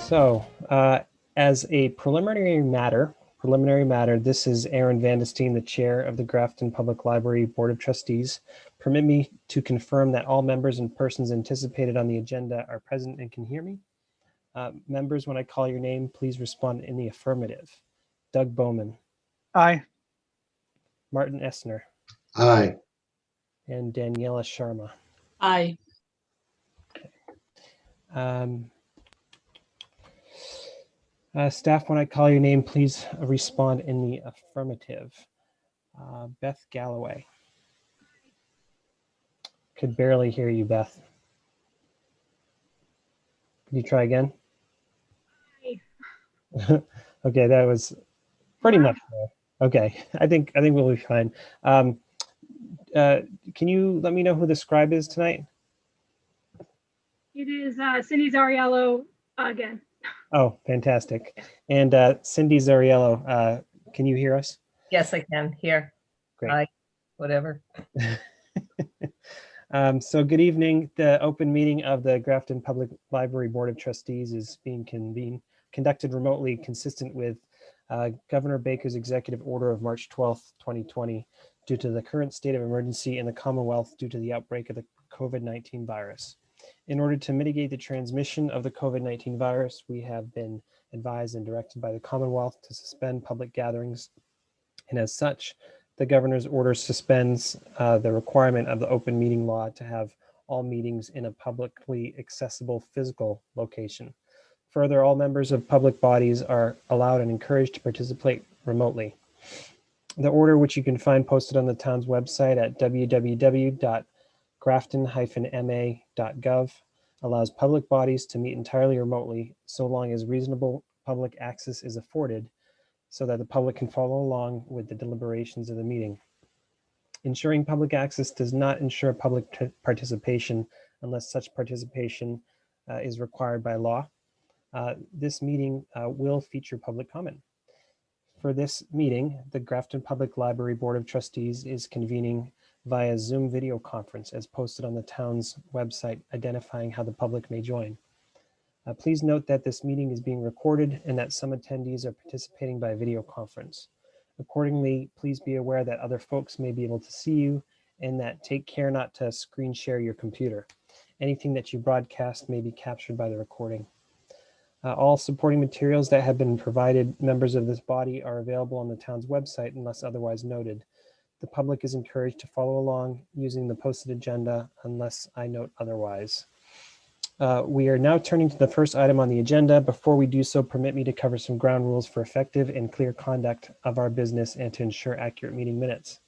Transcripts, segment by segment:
So, as a preliminary matter, this is Aaron Vandestein, the chair of the Grafton Public Library Board of Trustees. Permit me to confirm that all members and persons anticipated on the agenda are present and can hear me. Members, when I call your name, please respond in the affirmative. Doug Bowman. Aye. Martin Essner. Aye. And Daniela Sharma. Aye. Staff, when I call your name, please respond in the affirmative. Beth Galloway. Could barely hear you, Beth. Could you try again? Okay, that was pretty much there. Okay, I think we'll be fine. Can you let me know who the scribe is tonight? It is Cindy Zariello again. Oh, fantastic. And Cindy Zariello, can you hear us? Yes, I can hear. Great. Aye. Whatever. So good evening. The open meeting of the Grafton Public Library Board of Trustees is being conducted remotely, consistent with Governor Baker's executive order of March 12th, 2020, due to the current state of emergency in the Commonwealth due to the outbreak of the COVID-19 virus. In order to mitigate the transmission of the COVID-19 virus, we have been advised and directed by the Commonwealth to suspend public gatherings. And as such, the governor's order suspends the requirement of the open meeting law to have all meetings in a publicly accessible physical location. Further, all members of public bodies are allowed and encouraged to participate remotely. The order, which you can find posted on the town's website at www.grafton-ma.gov, allows public bodies to meet entirely remotely so long as reasonable public access is afforded so that the public can follow along with the deliberations of the meeting. Ensuring public access does not ensure public participation unless such participation is required by law. This meeting will feature public comment. For this meeting, the Grafton Public Library Board of Trustees is convening via Zoom video conference as posted on the town's website, identifying how the public may join. Please note that this meeting is being recorded and that some attendees are participating by video conference. Accordingly, please be aware that other folks may be able to see you and that take care not to screen share your computer. Anything that you broadcast may be captured by the recording. All supporting materials that have been provided members of this body are available on the town's website unless otherwise noted. The public is encouraged to follow along using the posted agenda unless I note otherwise. We are now turning to the first item on the agenda. Before we do so, permit me to cover some ground rules for effective and clear conduct of our business and to ensure accurate meeting minutes.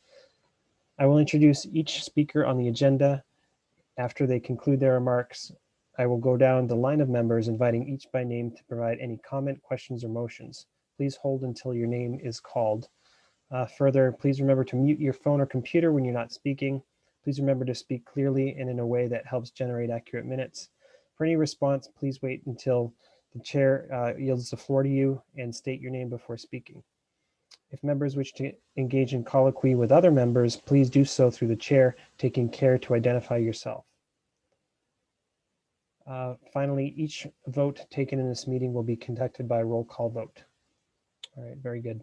I will introduce each speaker on the agenda. After they conclude their remarks, I will go down the line of members, inviting each by name to provide any comment, questions, or motions. Please hold until your name is called. Further, please remember to mute your phone or computer when you're not speaking. Please remember to speak clearly and in a way that helps generate accurate minutes. For any response, please wait until the chair yields the floor to you and state your name before speaking. If members wish to engage in colloquy with other members, please do so through the chair, taking care to identify yourself. Finally, each vote taken in this meeting will be conducted by a roll call vote. All right, very good.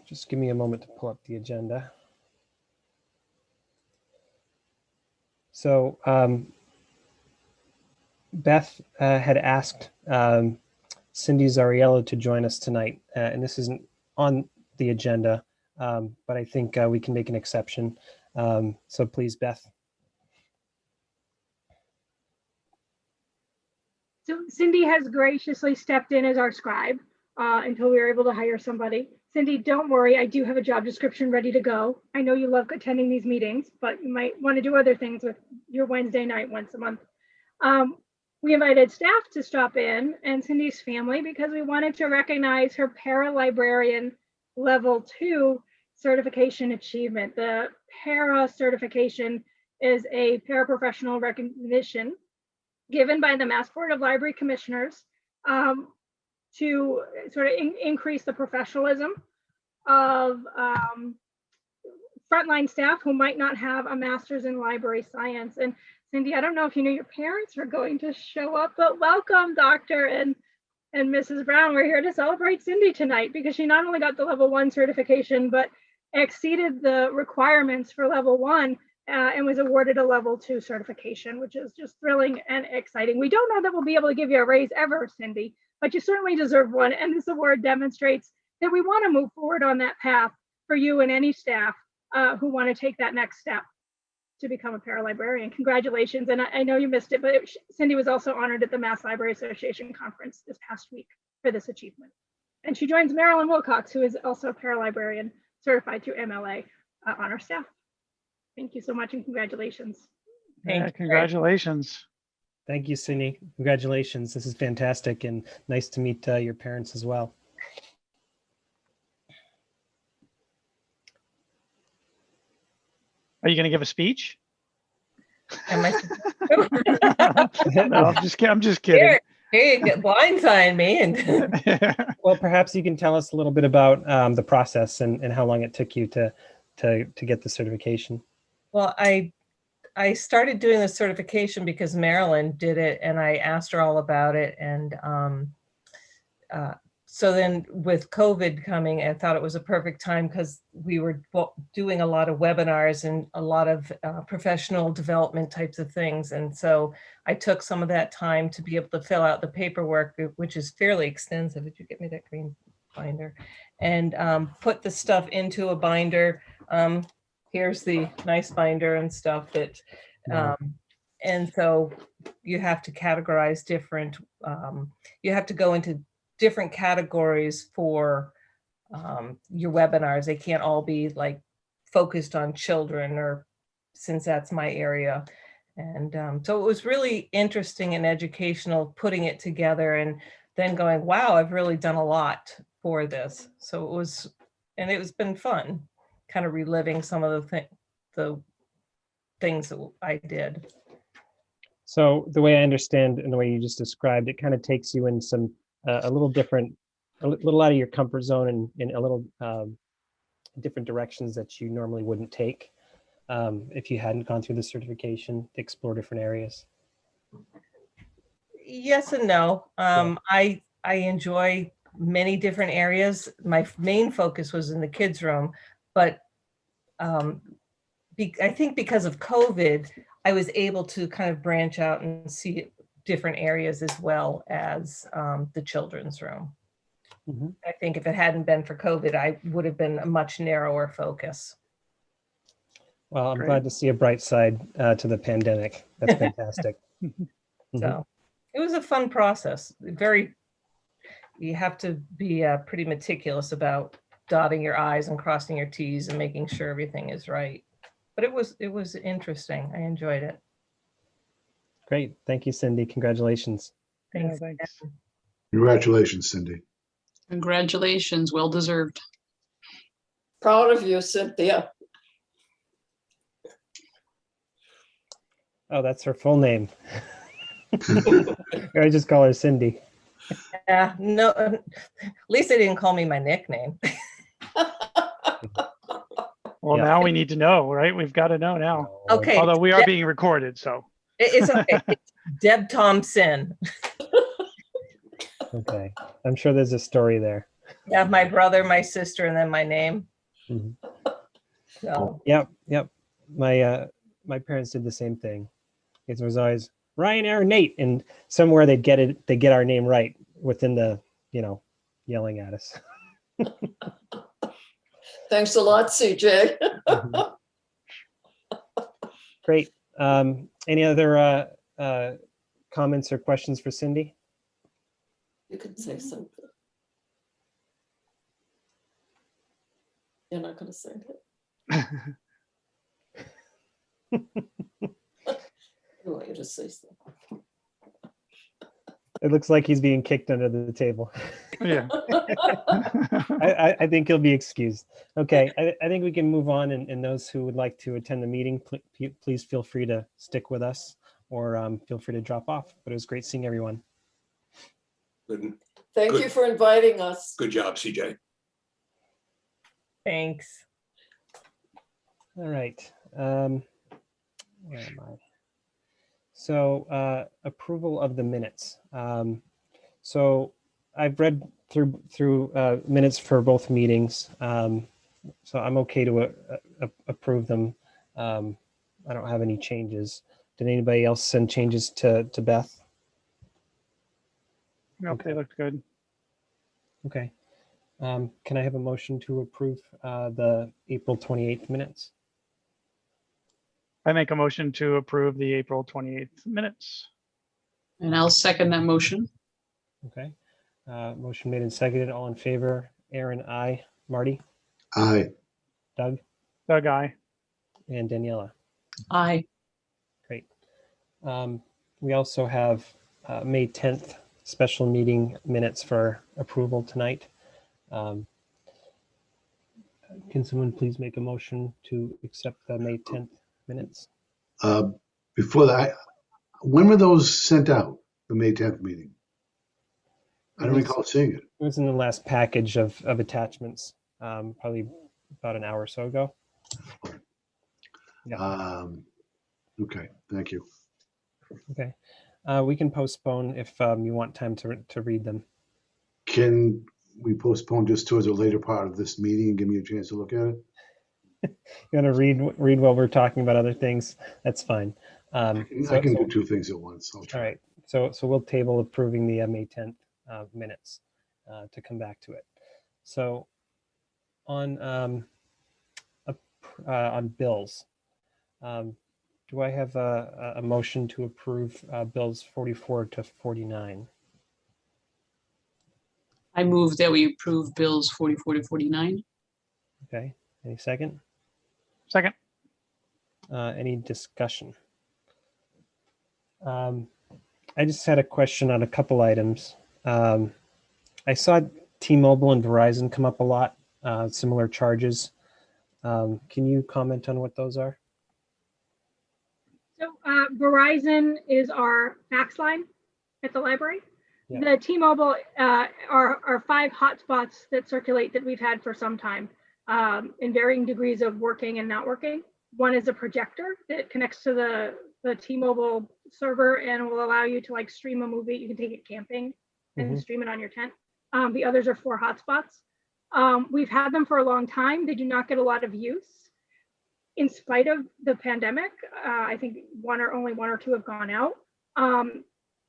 Just give me a moment to pull up the agenda. So Beth had asked Cindy Zariello to join us tonight, and this isn't on the agenda, but I think we can make an exception. So please, Beth. So Cindy has graciously stepped in as our scribe until we were able to hire somebody. Cindy, don't worry, I do have a job description ready to go. I know you love attending these meetings, but you might want to do other things with your Wednesday night once a month. We invited staff to stop in and Cindy's family because we wanted to recognize her para-librarian level 2 certification achievement. The para certification is a paraprofessional recognition given by the Mass Board of Library Commissioners to sort of increase the professionalism of frontline staff who might not have a master's in library science. And Cindy, I don't know if you knew your parents were going to show up, but welcome, Dr. and Mrs. Brown. We're here to celebrate Cindy tonight because she not only got the level 1 certification, but exceeded the requirements for level 1 and was awarded a level 2 certification, which is just thrilling and exciting. We don't know that we'll be able to give you a raise ever, Cindy, but you certainly deserve one. And this award demonstrates that we want to move forward on that path for you and any staff who want to take that next step to become a paralibrarian. Congratulations. And I know you missed it, but Cindy was also honored at the Mass Library Association conference this past week for this achievement. And she joins Marilyn Wilcox, who is also a paralibrarian certified through MLA on our staff. Thank you so much and congratulations. Yeah, congratulations. Thank you, Cindy. Congratulations. This is fantastic and nice to meet your parents as well. Are you going to give a speech? Am I? No, I'm just kidding. Here you get blindside me. And Well, perhaps you can tell us a little bit about the process and how long it took you to get the certification. well, I started doing the certification because Marilyn did it, and I asked her all about it. And so then with COVID coming, I thought it was a perfect time because we were doing a lot of webinars and a lot of professional development types of things. And so I took some of that time to be able to fill out the paperwork, which is fairly extensive. Did you get me that green binder? And put the stuff into a binder. Here's the nice binder and stuff that, and so you have to categorize different, you have to go into different categories for your webinars. They can't all be like focused on children, or since that's my area. And so it was really interesting and educational putting it together and then going, wow, I've really done a lot for this. So it was, and it's been fun kind of reliving some of the things that I did. So the way I understand and the way you just described, it kind of takes you in some a little different, a little out of your comfort zone and in a little different directions that you normally wouldn't take if you hadn't gone through the certification to explore different areas. Yes and no. I enjoy many different areas. My main focus was in the kids' room, but I think because of COVID, I was able to kind of branch out and see different areas as well as the children's room. Mm-hmm. I think if it hadn't been for COVID, I would have been a much narrower focus. Well, I'm Great. glad to see a bright side to the pandemic. That's fantastic. So it was a fun process. You have to be pretty meticulous about dotting your I's and crossing your T's and making sure everything is right. But it was interesting. I enjoyed it. Great. Thank you, Cindy. Congratulations. Yeah, Thanks. thanks. Congratulations, Cindy. Congratulations, well deserved. Proud of you, Cynthia. Oh, that's her full name. I just call her Cindy. Yeah, no, at least they didn't call me my nickname. Well, Yeah. now we need to know, right? We've got to know now. Okay. Although we are being recorded, so. It's okay. It's Deb Thompson. Okay. I'm sure there's a story there. Yeah, my brother, my sister, and then my name. Mhm. So Yep. My parents did the same thing. It was always Ryan, Aaron, Nate, and somewhere they get our name right within the, yelling at us. Thanks a lot, CJ. Mhm. Great. Any other comments or questions for Cindy? You can say something. You're not going to say it. I want you to say something. It looks like he's being kicked under the table. Yeah. I think he'll be excused. Okay, I think we can move on, and those who would like to attend the meeting, please feel free to stick with us or feel free to drop off. But it was great seeing everyone. Good, Thank Good. you for inviting us. good job, CJ. thanks. All right. Where am I? So approval of the minutes. So I've read through minutes for both meetings. So I'm okay to approve them. I don't have any changes. Did anybody else send changes to Beth? Nope, they looked good. Okay. Can I have a motion to approve the April 28th minutes? I make a motion to approve the April 28th minutes. And I'll second that motion. Okay. Motion made and seconded. All in favor? Aaron, aye. Marty, Aye. Doug, Doug, aye. and Daniela. Aye. Great. We also have May 10th special meeting minutes for approval tonight. Can someone please make a motion to accept the May 10th minutes? Before that, when were those sent out, the May 10th meeting? I don't recall seeing it. It was in the last package of attachments, probably about an hour or so ago. Yeah. Okay, thank you. Okay. We can postpone if you want time to read them. Can we postpone just towards a later part of this meeting and give me a chance to look at it? You want to read while we're talking about other things? That's fine. I can do two things at once. I'll All try. right. So we'll table approving the May 10th minutes to come back to it. So on bills, do I have a motion to approve bills 44 to 49? I move that we approve bills 44 to 49. Okay. Any second? Second. Any discussion? I just had a question on a couple items. I saw T-Mobile and Verizon come up a lot, similar charges. Can you comment on what those are? So Verizon is our fax line at the library. Yeah. The T-Mobile are 5 hotspots that circulate that we've had for some time in varying degrees of working and not working. One is a projector that connects to the T-Mobile server and will allow you to like stream a movie. You can take it camping and stream it on your tent. The others are 4 hotspots. We've had them for a long time. They do not get a lot of use. In spite of the pandemic, I think only one or two have gone out.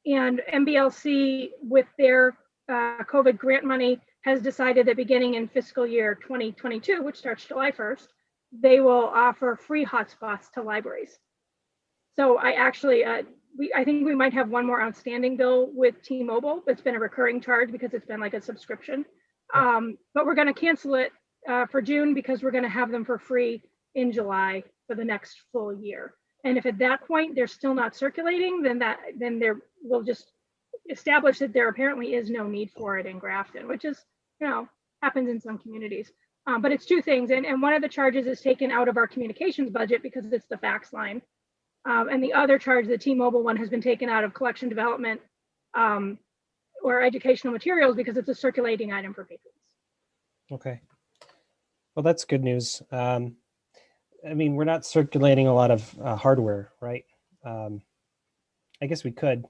And MBLC, with their COVID grant money, has decided that beginning in fiscal year 2022, which starts July 1st, they will offer free hotspots to libraries. So I think we might have one more outstanding bill with T-Mobile. It's been a recurring charge because it's been like a subscription. But we're going to cancel it for June because we're going to have them for free in July for the next full year. And if at that point they're still not circulating, then we'll just establish that there apparently is no need for it in Grafton, which is, happens in some communities. But it's 2 things. And one of the charges is taken out of our communications budget because it's the fax line. And the other charge, the T-Mobile one, has been taken out of collection development or educational materials because it's a circulating item for patrons. Okay. Well, that's good news. I mean, we're not circulating a lot of hardware, right? I guess we could.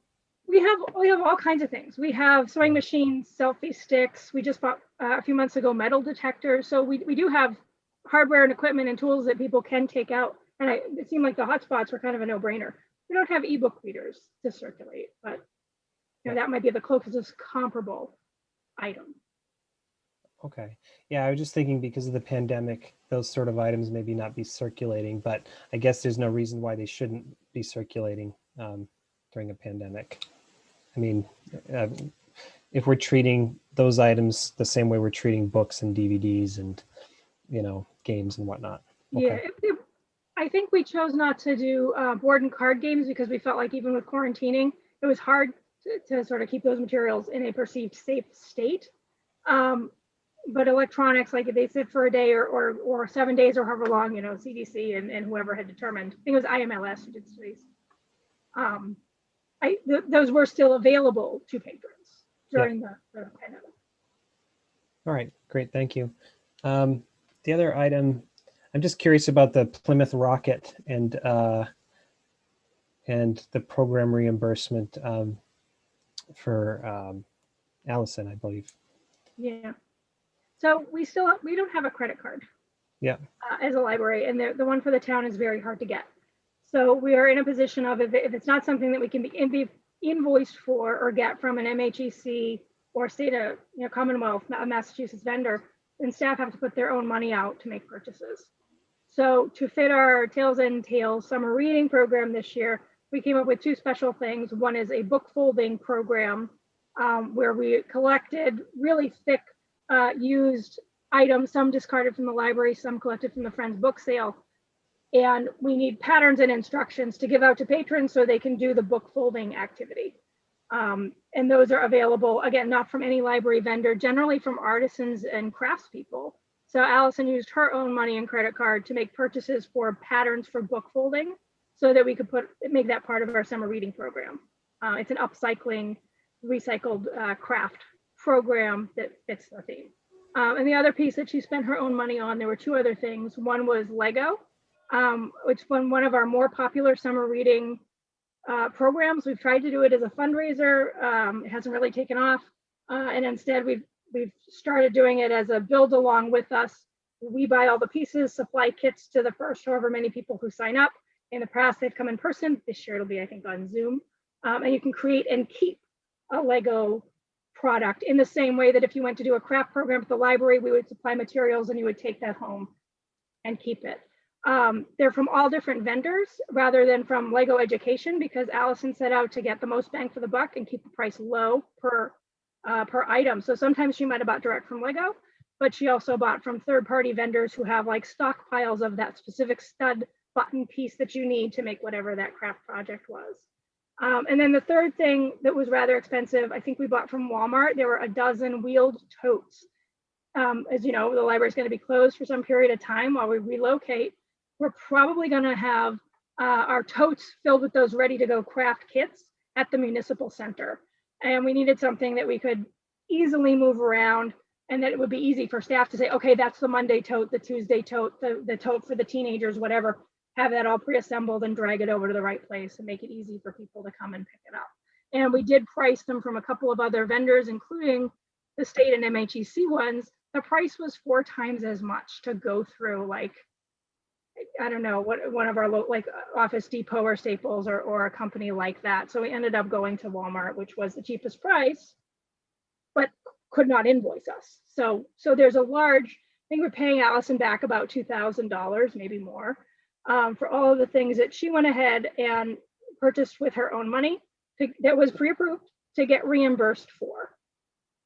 We have all kinds of things. We have sewing machines, selfie sticks. We just bought a few months ago metal detectors. So we do have hardware and equipment and tools that people can take out. And it seemed like the hotspots were kind of a no-brainer. We don't have ebook readers to circulate, but that might be the closest comparable item. Okay. Yeah, I was just thinking because of the pandemic, those sort of items maybe not be circulating, but I guess there's no reason why they shouldn't be circulating during a pandemic. I mean, if we're treating those items the same way we're treating books and DVDs and, games and whatnot. Okay. Yeah, I think we chose not to do board and card games because we felt like even with quarantining, it was hard to sort of keep those materials in a perceived safe state. But electronics, like if they sit for a day or 7 days or however long, CDC and whoever had determined, I think it was IMLS who did studies. Those were still available to patrons during the pandemic. All right, great, thank you. The other item, I'm just curious about the Plymouth Rocket and and the program reimbursement for Allison, I believe. Yeah. So we don't have a credit card. Yeah. As a library, and the one for the town is very hard to get. So we are in a position of if it's not something that we can be invoiced for or get from an MHEC or state of Commonwealth, a Massachusetts vendor, then staff have to put their own money out to make purchases. So to fit our Tails and Tales summer reading program this year, we came up with two special things. One is a book folding program where we collected really thick used items, some discarded from the library, some collected from the Friends book sale. And we need patterns and instructions to give out to patrons so they can do the book folding activity. And those are available, again, not from any library vendor, generally from artisans and craftspeople. So Allison used her own money and credit card to make purchases for patterns for book folding so that we could make that part of our summer reading program. It's an upcycling, recycled craft program that fits the theme. And the other piece that she spent her own money on, there were two other things. One was Lego, which was one of our more popular summer reading programs. We've tried to do it as a fundraiser. It hasn't really taken off. And instead we've started doing it as a build along with us. We buy all the pieces, supply kits to the first however many people who sign up. In the past, they've come in person. This year it'll be, I think, on Zoom. And you can create and keep a Lego product in the same way that if you went to do a craft program at the library, we would supply materials and you would take that home and keep it. They're from all different vendors rather than from Lego Education, because Allison set out to get the most bang for the buck and keep the price low per item. So sometimes she might have bought direct from Lego, but she also bought from third-party vendors who have like stockpiles of that specific stud button piece that you need to make whatever that craft project was. And then the third thing that was rather expensive, I think we bought from Walmart. There were a dozen wheeled totes. As you know, the library is going to be closed for some period of time while we relocate. We're probably going to have our totes filled with those ready to go craft kits at the municipal center. And we needed something that we could easily move around and that it would be easy for staff to say, okay, that's the Monday tote, the Tuesday tote, the tote for the teenagers, whatever. Have that all pre-assembled and drag it over to the right place and make it easy for people to come and pick it up. And we did price them from a couple of other vendors, including the state and MHEC ones. The price was 4 times as much to go through, like, I don't know, what one of our like Office Depot or Staples or a company like that. So we ended up going to Walmart, which was the cheapest price, but could not invoice us. So there's a large, I think we're paying Allison back about $2,000, maybe more, for all of the things that she went ahead and purchased with her own money that was pre-approved to get reimbursed for.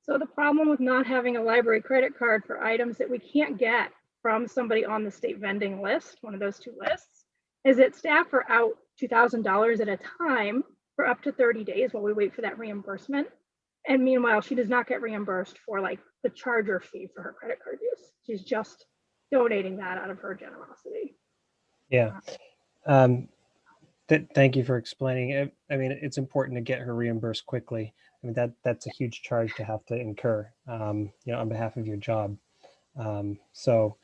So the problem with not having a library credit card for items that we can't get from somebody on the state vending list, one of those two lists, is that staff are out $2,000 at a time for up to 30 days while we wait for that reimbursement. And meanwhile, she does not get reimbursed for like the charger fee for her credit card use. She's just donating that out of her generosity. Yeah. Thank you for explaining it. I mean, it's important to get her reimbursed quickly. I mean, that's a huge charge to have to incur, on behalf of your job. So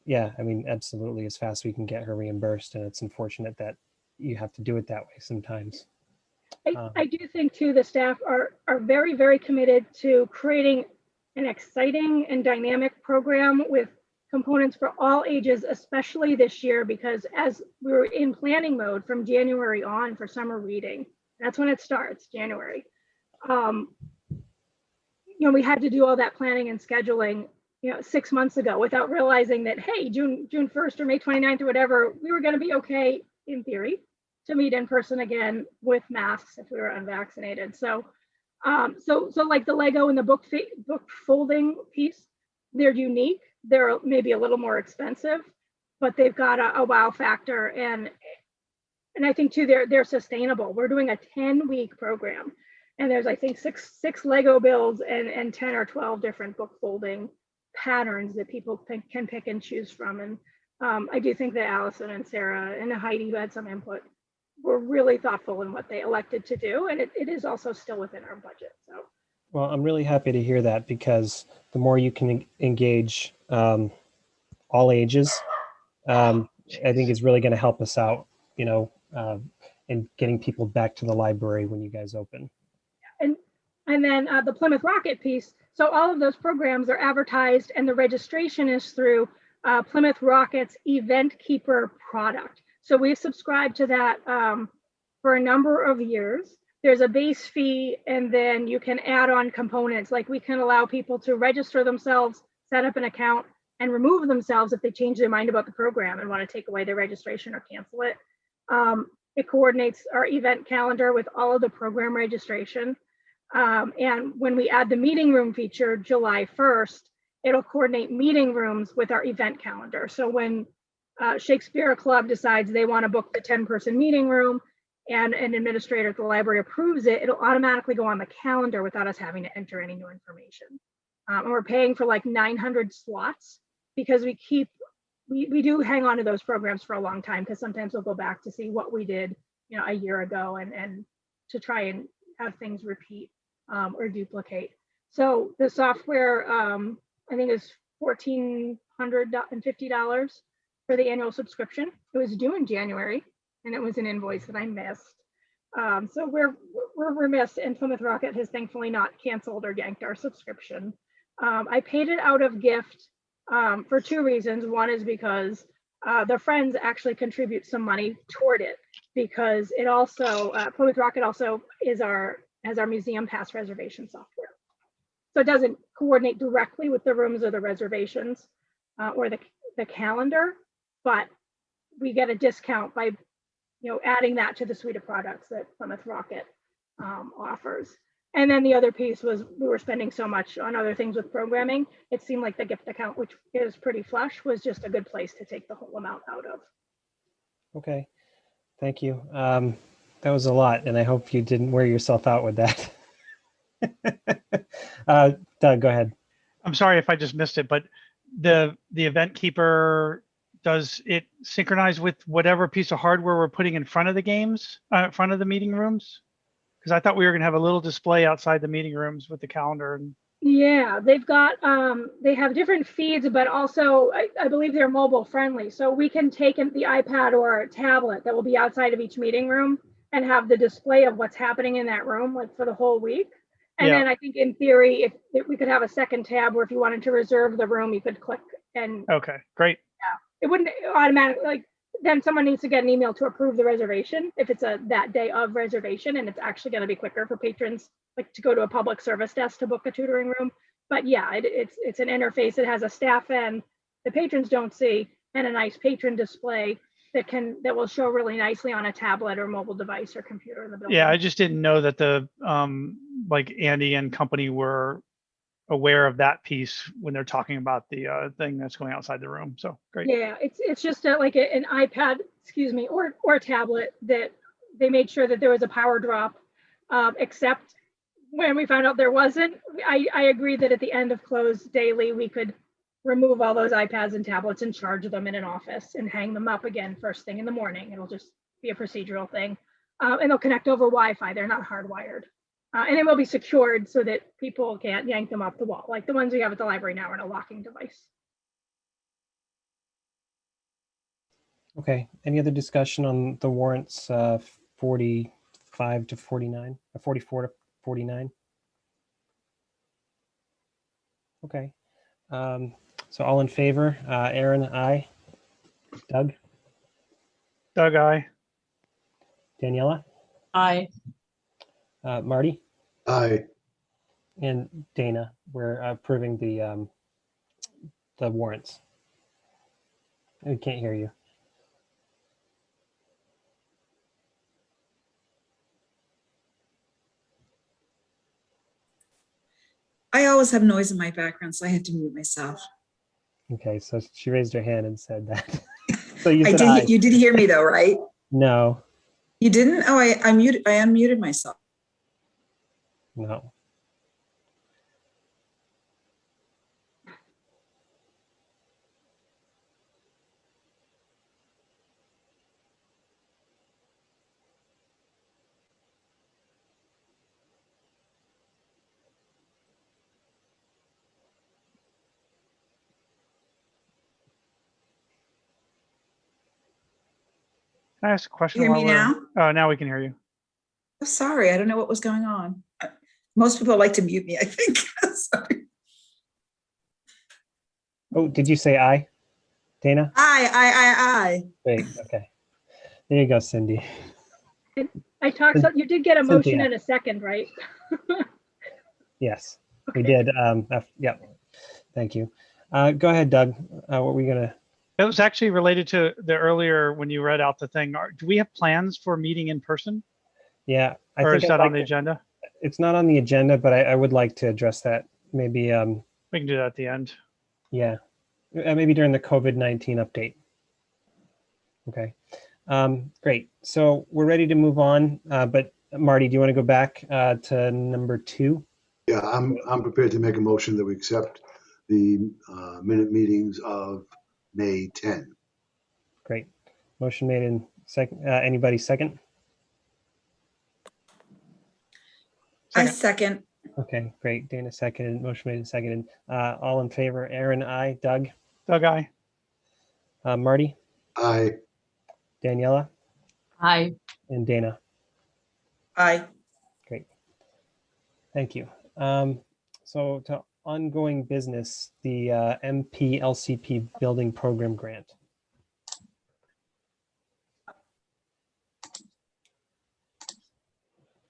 yeah, I mean, absolutely, as fast as we can get her reimbursed, and it's unfortunate that you have to do it that way sometimes. I do think too, the staff are very, very committed to creating an exciting and dynamic program with components for all ages, especially this year, because as we were in planning mode from January on for summer reading, that's when it starts, January. We had to do all that planning and scheduling 6 months ago without realizing that, hey, June 1st or May 29th or whatever, we were going to be okay in theory to meet in person again with masks if we were unvaccinated. So like the Lego and the book folding piece, they're unique. They're maybe a little more expensive, but they've got a wow factor, and I think too they're sustainable. We're doing a 10-week program, and there's I think six Lego builds and 10 or 12 different book folding patterns that people can pick and choose from. And I do think that Allison and Sarah and Heidi, who had some input, were really thoughtful in what they elected to do, and it is also still within our budget. So. Well, I'm really happy to hear that, because the more you can engage all ages, I think is really going to help us out, and getting people back to the library when you guys open. And then the Plymouth Rocket piece. So all of those programs are advertised, and the registration is through Plymouth Rocket's Event Keeper product. So we've subscribed to that for a number of years. There's a base fee, and then you can add on components. Like we can allow people to register themselves, set up an account, and remove themselves if they change their mind about the program and want to take away their registration or cancel it. It coordinates our event calendar with all of the program registration. And when we add the meeting room feature July 1st, it'll coordinate meeting rooms with our event calendar. So when Shakespeare Club decides they want to book the 10-person meeting room and an administrator at the library approves it, it'll automatically go on the calendar without us having to enter any new information. And we're paying for like 900 slots because we do hang on to those programs for a long time, because sometimes we'll go back to see what we did, a year ago, and to try and have things repeat or duplicate. So the software, I think is $1,450 for the annual subscription. It was due in January, and it was an invoice that I missed. So we're remiss, and Plymouth Rocket has thankfully not canceled or yanked our subscription. I paid it out of gift for two reasons. One is because the Friends actually contribute some money toward it, because it also, Plymouth Rocket also has our museum pass reservation software. So it doesn't coordinate directly with the rooms or the reservations or the calendar, but we get a discount by adding that to the suite of products that Plymouth Rocket offers. And then the other piece was we were spending so much on other things with programming. It seemed like the gift account, which is pretty flush, was just a good place to take the whole amount out of. Okay, thank you. That was a lot, and I hope you didn't wear yourself out with that. Doug, go ahead. I'm sorry if I just missed it, but the event keeper, does it synchronize with whatever piece of hardware we're putting in front of the games, in front of the meeting rooms? Because I thought we were going to have a little display outside the meeting rooms with the calendar. And yeah, they've got they have different feeds, but also I believe they're mobile friendly. So we can take the iPad or tablet that will be outside of each meeting room and have the display of what's happening in that room, like for the whole week. And yeah. then I think in theory, if we could have a second tab where if you wanted to reserve the room, you could click and Okay, great. it wouldn't automatically, like, then someone needs to get an email to approve the reservation if it's that day of reservation, and it's actually going to be quicker for patrons, like to go to a public service desk to book a tutoring room. But yeah, it's an interface. It has a staff end the patrons don't see, and a nice patron display that will show really nicely on a tablet or mobile device or computer in the building. Yeah, I just didn't know that the like Andy and company were aware of that piece when they're talking about the thing that's going outside the room. So great. Yeah, it's just like an iPad, excuse me, or a tablet that they made sure that there was a power drop, except when we found out there wasn't. I agree that at the end of close daily, we could remove all those iPads and tablets and charge them in an office and hang them up again first thing in the morning. It'll just be a procedural thing. And they'll connect over Wi-Fi. They're not hardwired. And it will be secured so that people can't yank them off the wall. Like the ones we have at the library now are in a locking device. Okay, any other discussion on the warrants 45 to 49, 44 to 49? Okay, so all in favor, Aaron, aye. Doug? Doug, aye. Daniela? Aye. Marty? Aye. And Dana, we're approving the warrants. We can't hear you. I always have noise in my background, so I had to mute myself. Okay, so she raised her hand and said that. So you I said did. aye. You did hear me though, right? No, You didn't? Oh, I unmuted myself. no. Can I ask a question? Hear me now? Oh, now we can hear you. Oh, sorry, I don't know what was going on. Most people like to mute me, I think. Sorry. Oh, did you say aye, Dana? Aye. Great. Okay. There you go, Cindy. I talked, so you did get a motion Cynthia. in a second, right? Yes, we Okay. did. Yep. Thank you. Go ahead, Doug. What were we gonna? It was actually related to the earlier when you read out the thing. Do we have plans for meeting in person, Yeah, I or think is I'd that on like the to- agenda? It's not on the agenda, but I would like to address that. Maybe, We can do that at the end. yeah, maybe during the COVID-19 update. Okay. Great. So we're ready to move on. But Marty, do you want to go back to number 2? Yeah, I'm prepared to make a motion that we accept the minute meetings of May 10. Great. Motion made in second. Anybody second? I second. Okay, great. Dana seconded. Motion made and seconded. All in favor? Aaron, aye. Doug, Doug, aye. Marty, Aye. Daniela, Aye. and Dana. Aye. Great. Thank you. So to ongoing business, the MPLCP building program grant.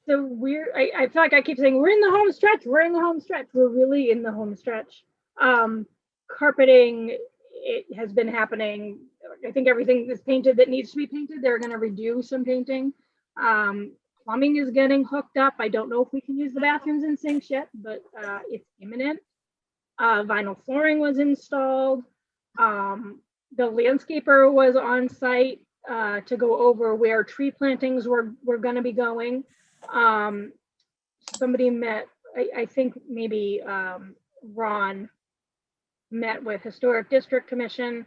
So I feel like I keep saying, we're in the home stretch, we're in the home stretch. We're really in the home stretch. Carpeting, it has been happening. I think everything is painted that needs to be painted. They're gonna redo some painting. Plumbing is getting hooked up. I don't know if we can use the bathrooms and sinks yet, but it's imminent. Vinyl flooring was installed. The landscaper was on site to go over where tree plantings were gonna be going. Somebody met, I think maybe Ron met with Historic District Commission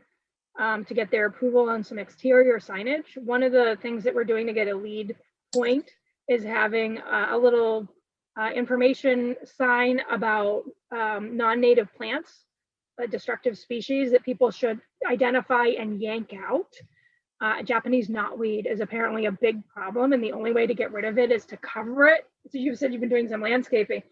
to get their approval on some exterior signage. One of the things that we're doing to get a lead point is having a little information sign about non-native plants, destructive species that people should identify and yank out. Japanese knotweed is apparently a big problem, and the only way to get rid of it is to cover it. So you said you've been doing some landscaping.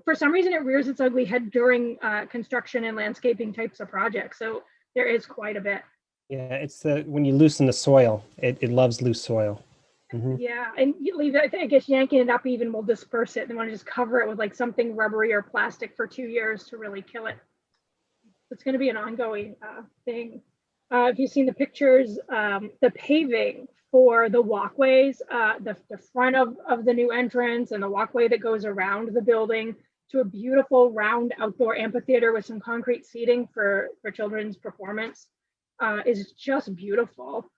For some reason, it rears its ugly head during construction and landscaping types of projects. So there is quite a bit. Yeah, it's when you loosen the soil, it loves loose soil. Mhm. Yeah, and you leave it, I guess yanking it up even will disperse it. They want to just cover it with like something rubbery or plastic for 2 years to really kill it. It's going to be an ongoing thing. If you've seen the pictures, the paving for the walkways, the front of the new entrance and the walkway that goes around the building to a beautiful round outdoor amphitheater with some concrete seating for children's performance is just beautiful.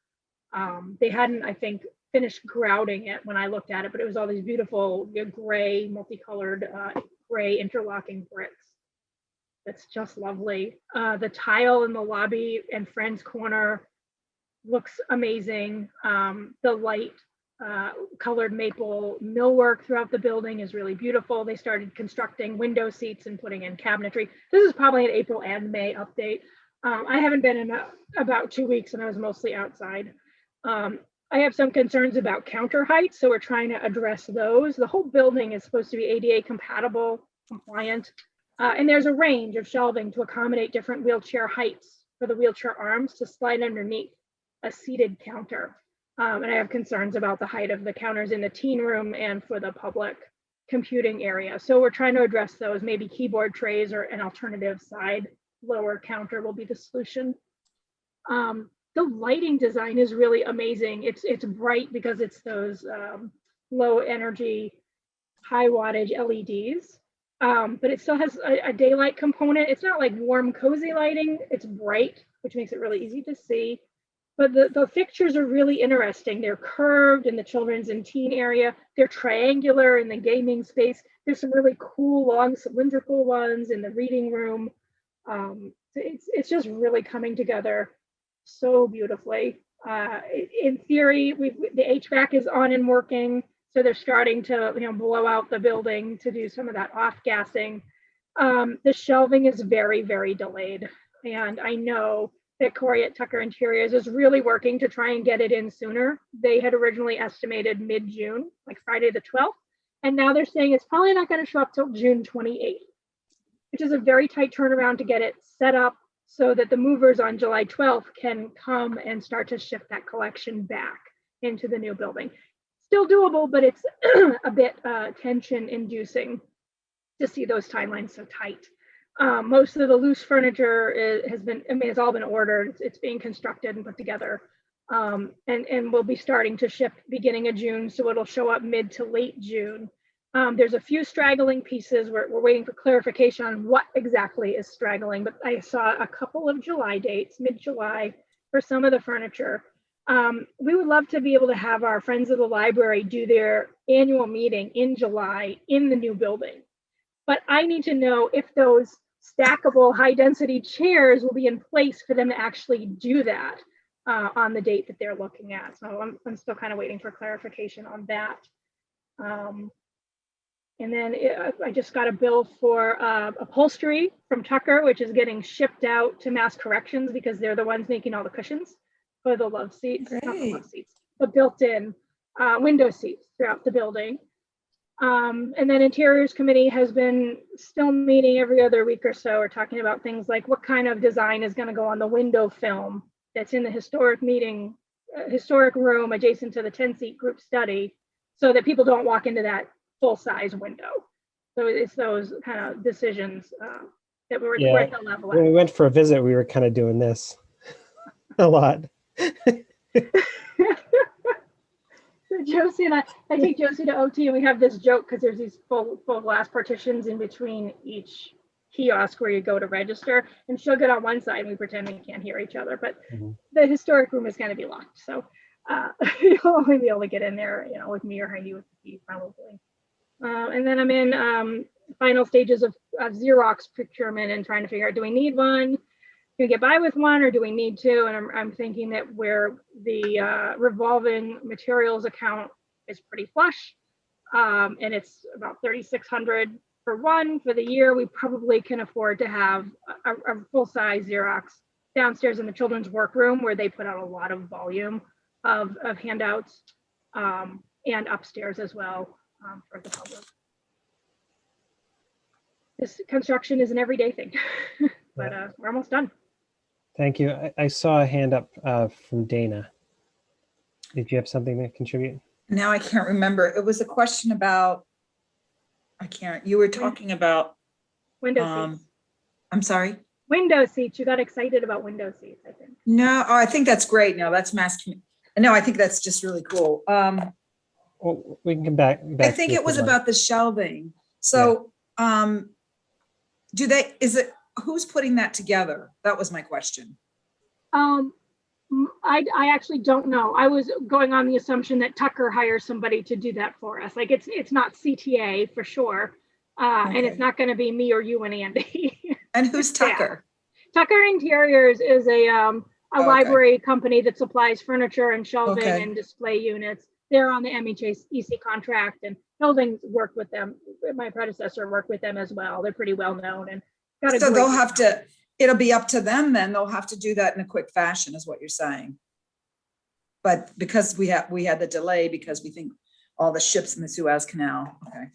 They hadn't, I think, finished grouting it when I looked at it, but it was all these beautiful gray, multicolored gray interlocking bricks. It's just lovely. The tile in the lobby and Friends Corner looks amazing. The light colored maple millwork throughout the building is really beautiful. They started constructing window seats and putting in cabinetry. This is probably an April and May update. I haven't been in about 2 weeks and I was mostly outside. I have some concerns about counter height, so we're trying to address those. The whole building is supposed to be ADA compatible, compliant. And there's a range of shelving to accommodate different wheelchair heights for the wheelchair arms to slide underneath a seated counter. And I have concerns about the height of the counters in the teen room and for the public computing area. So we're trying to address those. Maybe keyboard trays or an alternative side lower counter will be the solution. The lighting design is really amazing. It's bright because it's those low energy, high wattage LEDs. But it still has a daylight component. It's not like warm, cozy lighting. It's bright, which makes it really easy to see. But the fixtures are really interesting. They're curved in the children's and teen area. They're triangular in the gaming space. There's some really cool long cylindrical ones in the reading room. It's just really coming together so beautifully. In theory, the HVAC is on and working. So they're starting to blow out the building to do some of that off gassing. The shelving is very, very delayed. And I know that Corey at Tucker Interiors is really working to try and get it in sooner. They had originally estimated mid-June, like Friday the 12th. And now they're saying it's probably not going to show up till June 28th, which is a very tight turnaround to get it set up so that the movers on July 12th can come and start to shift that collection back into the new building. Still doable, but it's a bit tension inducing to see those timelines so tight. Most of the loose furniture it's all been ordered. It's being constructed and put together. And we'll be starting to ship beginning of June, so it'll show up mid to late June. There's a few straggling pieces. We're waiting for clarification on what exactly is straggling, but I saw a couple of July dates, mid-July, for some of the furniture. We would love to be able to have our Friends of the Library do their annual meeting in July in the new building. But I need to know if those stackable high-density chairs will be in place for them to actually do that on the date that they're looking at. So I'm still kind of waiting for clarification on that. And then I just got a bill for upholstery from Tucker, which is getting shipped out to Mass Corrections because they're the ones making all the cushions for the love seats, not the love seats, the built-in window seats throughout the building. And then Interiors Committee has been still meeting every other week or so. We're talking about things like what kind of design is going to go on the window film that's in the historic room adjacent to the 10-seat group study, so that people don't walk into that full-size window. So it's those kind of decisions that we're at the level. When we went for a visit, we were kind of doing this a lot. So Josie and I take Josie to OT, and we have this joke because there's these full glass partitions in between each kiosk where you go to register, and she'll get on one side and we pretend we can't hear each other, but the historic room is going to be locked, so you'll only be able to get in there, with me or Heidi with the key probably. And then I'm in final stages of Xerox procurement and trying to figure out, do we need one? Can we get by with one, or do we need two? And I'm thinking that where the revolving materials account is pretty flush, and it's about $3,600 for one for the year, we probably can afford to have a full-size Xerox downstairs in the children's workroom, where they put out a lot of volume of handouts, and upstairs as well for the public. This construction is an everyday thing, but we're almost done. Thank you. I saw a hand up from Dana. Did you have something to contribute? Now I can't remember. It was a question about, you were talking about. Window seats. I'm sorry? Window seats. You got excited about window seats, I think. No, I think that's great. No, that's no, I think that's just really cool. Well, we can come back. I think it was about the shelving. So who's putting that together? That was my question. I actually don't know. I was going on the assumption that Tucker hires somebody to do that for us. Like it's not CTA for sure. And it's not going to be me or you and Andy. And who's Tucker? Tucker Interiors is a library company that supplies furniture and shelving and display units. They're on the MHAEC contract, and buildings work with them. My predecessor worked with them as well. They're pretty well known, and got a so they'll have to. It'll be up to them then. They'll have to do that in a quick fashion, is what you're saying. But because we had the delay because we think all the ships in the Suez Canal. Okay.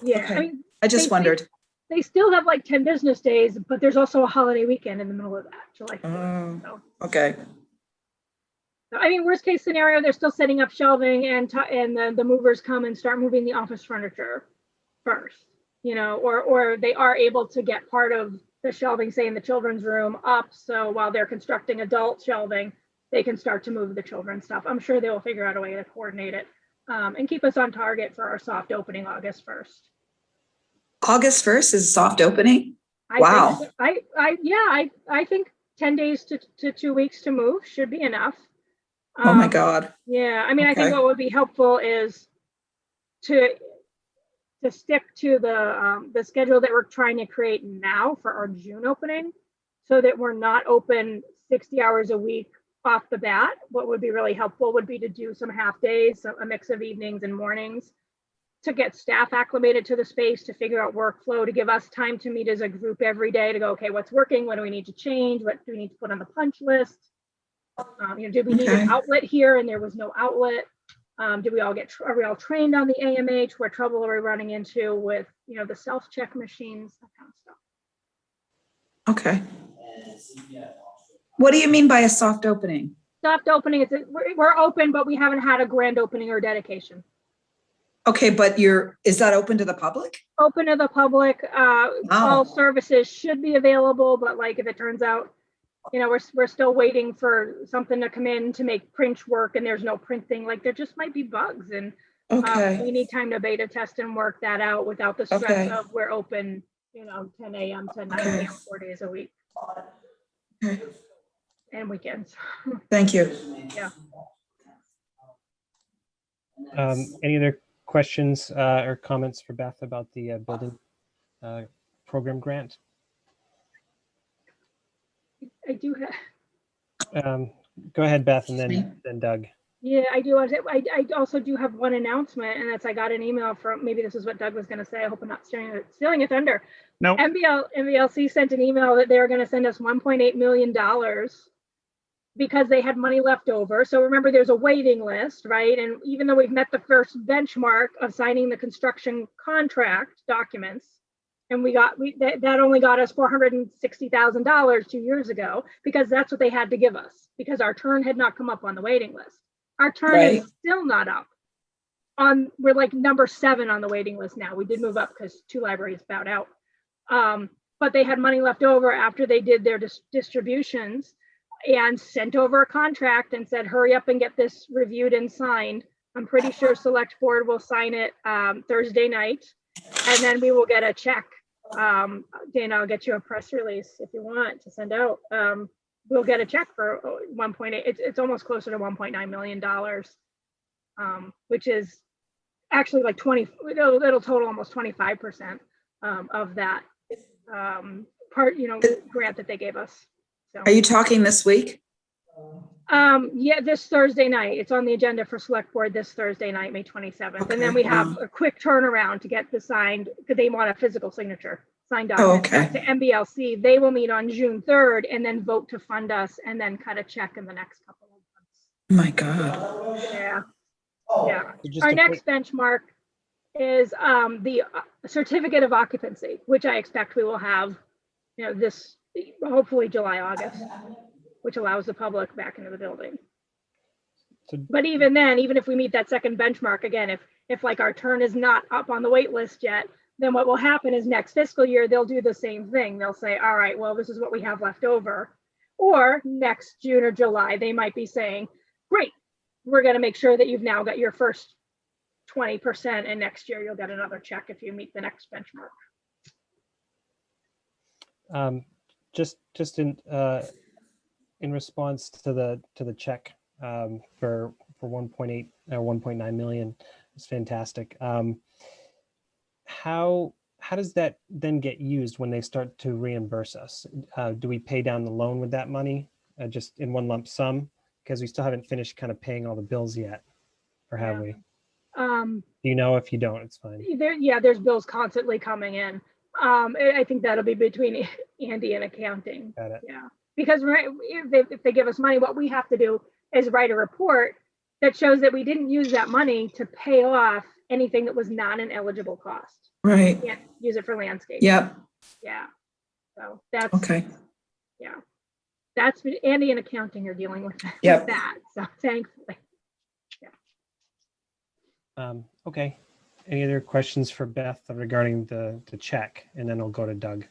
Yeah, okay. I mean, I just wondered. They still have like 10 business days, but there's also a holiday weekend in the middle of that, July 4th. So. Okay. So, I mean, worst case scenario, they're still setting up shelving, and the movers come and start moving the office furniture first, or they are able to get part of the shelving, say in the children's room, up. So while they're constructing adult shelving, they can start to move the children's stuff. I'm sure they will figure out a way to coordinate it and keep us on target for our soft opening August 1st. August 1st is soft opening? Wow. I think 10 days to 2 weeks to move should be enough. Oh my God. Yeah, I mean, I think what would be helpful is to stick to the schedule that we're trying to create now for our June opening, so that we're not open 60 hours a week off the bat. What would be really helpful would be to do some half days, a mix of evenings and mornings, to get staff acclimated to the space, to figure out workflow, to give us time to meet as a group every day to go, okay, what's working? What do we need to change? What do we need to put on the punch list? Did we need an Okay. outlet here and there was no outlet? Did we all are we all trained on the AMH? What trouble are we running into with, the self-check machines, that kind of stuff. Okay. What do you mean by a soft opening? Soft opening, we're open, but we haven't had a grand opening or dedication. Okay, but is that open to the public? Open to the public, Wow. all services should be available, but like if it turns out, we're still waiting for something to come in to make print work and there's no printing, like there just might be bugs and we Okay, need time to beta test and work that out without the stress Okay. of we're open, 10 a.m. to 9 Okay. p.m. 4 days a week okay, and weekends. thank you. Yeah. Any other questions or comments for Beth about the building program grant? I do have. Go ahead, Beth, and then Doug. Yeah, I do. I also do have one announcement, and that's I got an email from, maybe this is what Doug was going to say. I hope I'm not stealing a thunder. No. MBLC sent an email that they were going to send us $1.8 million because they had money left over. So remember, there's a waiting list, right? And even though we've met the first benchmark of signing the construction contract documents, and that only got us $460,000 2 years ago because that's what they had to give us because our turn had not come up on the waiting list. Our turn is still not up. We're like number 7 on the waiting list now. We did move up because 2 libraries bowed out. But they had money left over after they did their distributions and sent over a contract and said, hurry up and get this reviewed and signed. I'm pretty sure select board will sign it Thursday night. And then we will get a check. Dana, I'll get you a press release if you want to send out. We'll get a check for 1.8. It's almost closer to $1.9 million, which is actually like 20. It'll total almost 25% of that grant that they gave us. So. Are you talking this week? Yeah, this Thursday night. It's on the agenda for select board this Thursday night, May 27th. Okay. And then we have a quick turnaround to get this signed because they want a physical signature signed document back to MBLC. They will meet on June 3rd and then vote to fund us and then cut a check in the next couple of months. Oh my God. Yeah. Yeah. Our next benchmark is the certificate of occupancy, which I expect we will have, this hopefully July, August, which allows the public back into the building. But even then, even if we meet that second benchmark, again, if like our turn is not up on the wait list yet, then what will happen is next fiscal year, they'll do the same thing. They'll say, all right, well, this is what we have left over. Or next June or July, they might be saying, great, we're going to make sure that you've now got your first 20%, and next year you'll get another check if you meet the next benchmark. Just in response to the check for 1.8 or 1.9 million, it's fantastic. How does that then get used when they start to reimburse us? Do we pay down the loan with that money just in one lump sum? Because we still haven't finished kind of paying all the bills yet, or have we? Do you know? If you don't, it's fine. There's bills constantly coming in. I think that'll be between Andy and accounting. Got it. Yeah, because if they give us money, what we have to do is write a report that shows that we didn't use that money to pay off anything that was not an eligible cost. Right. We can't use it for landscape. Yep. Yeah. So that's Okay. Yeah. That's what Andy and accounting are dealing with, Yep. that. So thankfully. Okay. Any other questions for Beth regarding the check? And then I'll go to Doug.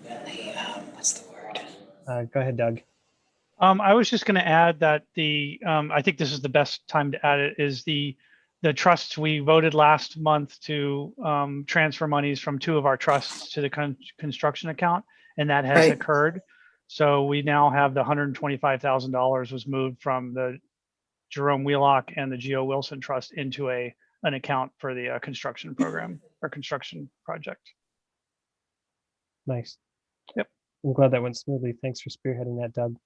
What's the word? Go ahead, Doug. I was just going to add that I think this is the best time to add it, is the trusts. We voted last month to transfer monies from 2 of our trusts to the construction account, and that has occurred. So we now have the $125,000 was moved from the Jerome Wheelock and the Geo Wilson Trust into an account for the construction program or construction project. Nice. Yep. I'm glad that went smoothly. Thanks for spearheading that, Doug.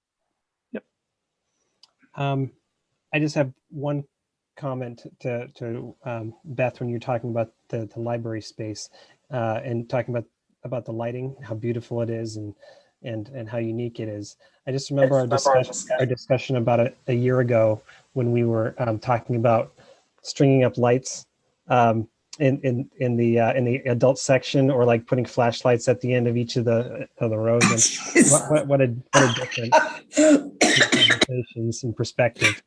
Yep. I just have one comment to Beth when you're talking about the library space and talking about the lighting, how beautiful it is, and how unique it is. I just remember our discussion about a year ago when we were talking about stringing up lights in the adult section, or like putting flashlights at the end of each of the rows. And what a difference in conversations and perspective.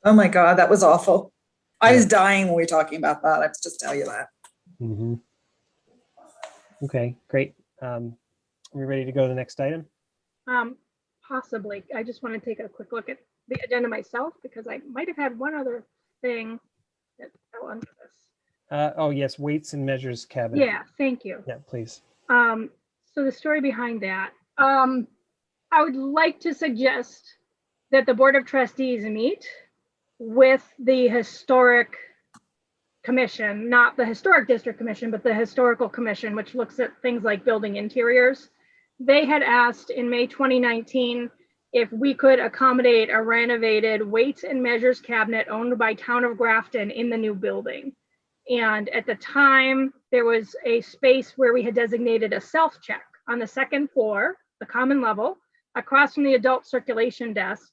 Oh my God, that was awful. I Yeah. was dying when we were talking about that. I have to just tell you that. Mhm. Okay, great. Are we ready to go to the next item? Possibly. I just want to take a quick look at the agenda myself because I might have had one other thing that fell under this. Oh yes, weights and measures cabinet. Yeah, thank you. Yeah, please. So the story behind that, I would like to suggest that the Board of Trustees meet with the Historic Commission, not the Historic District Commission, but the Historical Commission, which looks at things like building interiors. They had asked in May 2019 if we could accommodate a renovated weights and measures cabinet owned by Town of Grafton in the new building. And at the time, there was a space where we had designated a self-check on the second floor, the common level, across from the adult circulation desk,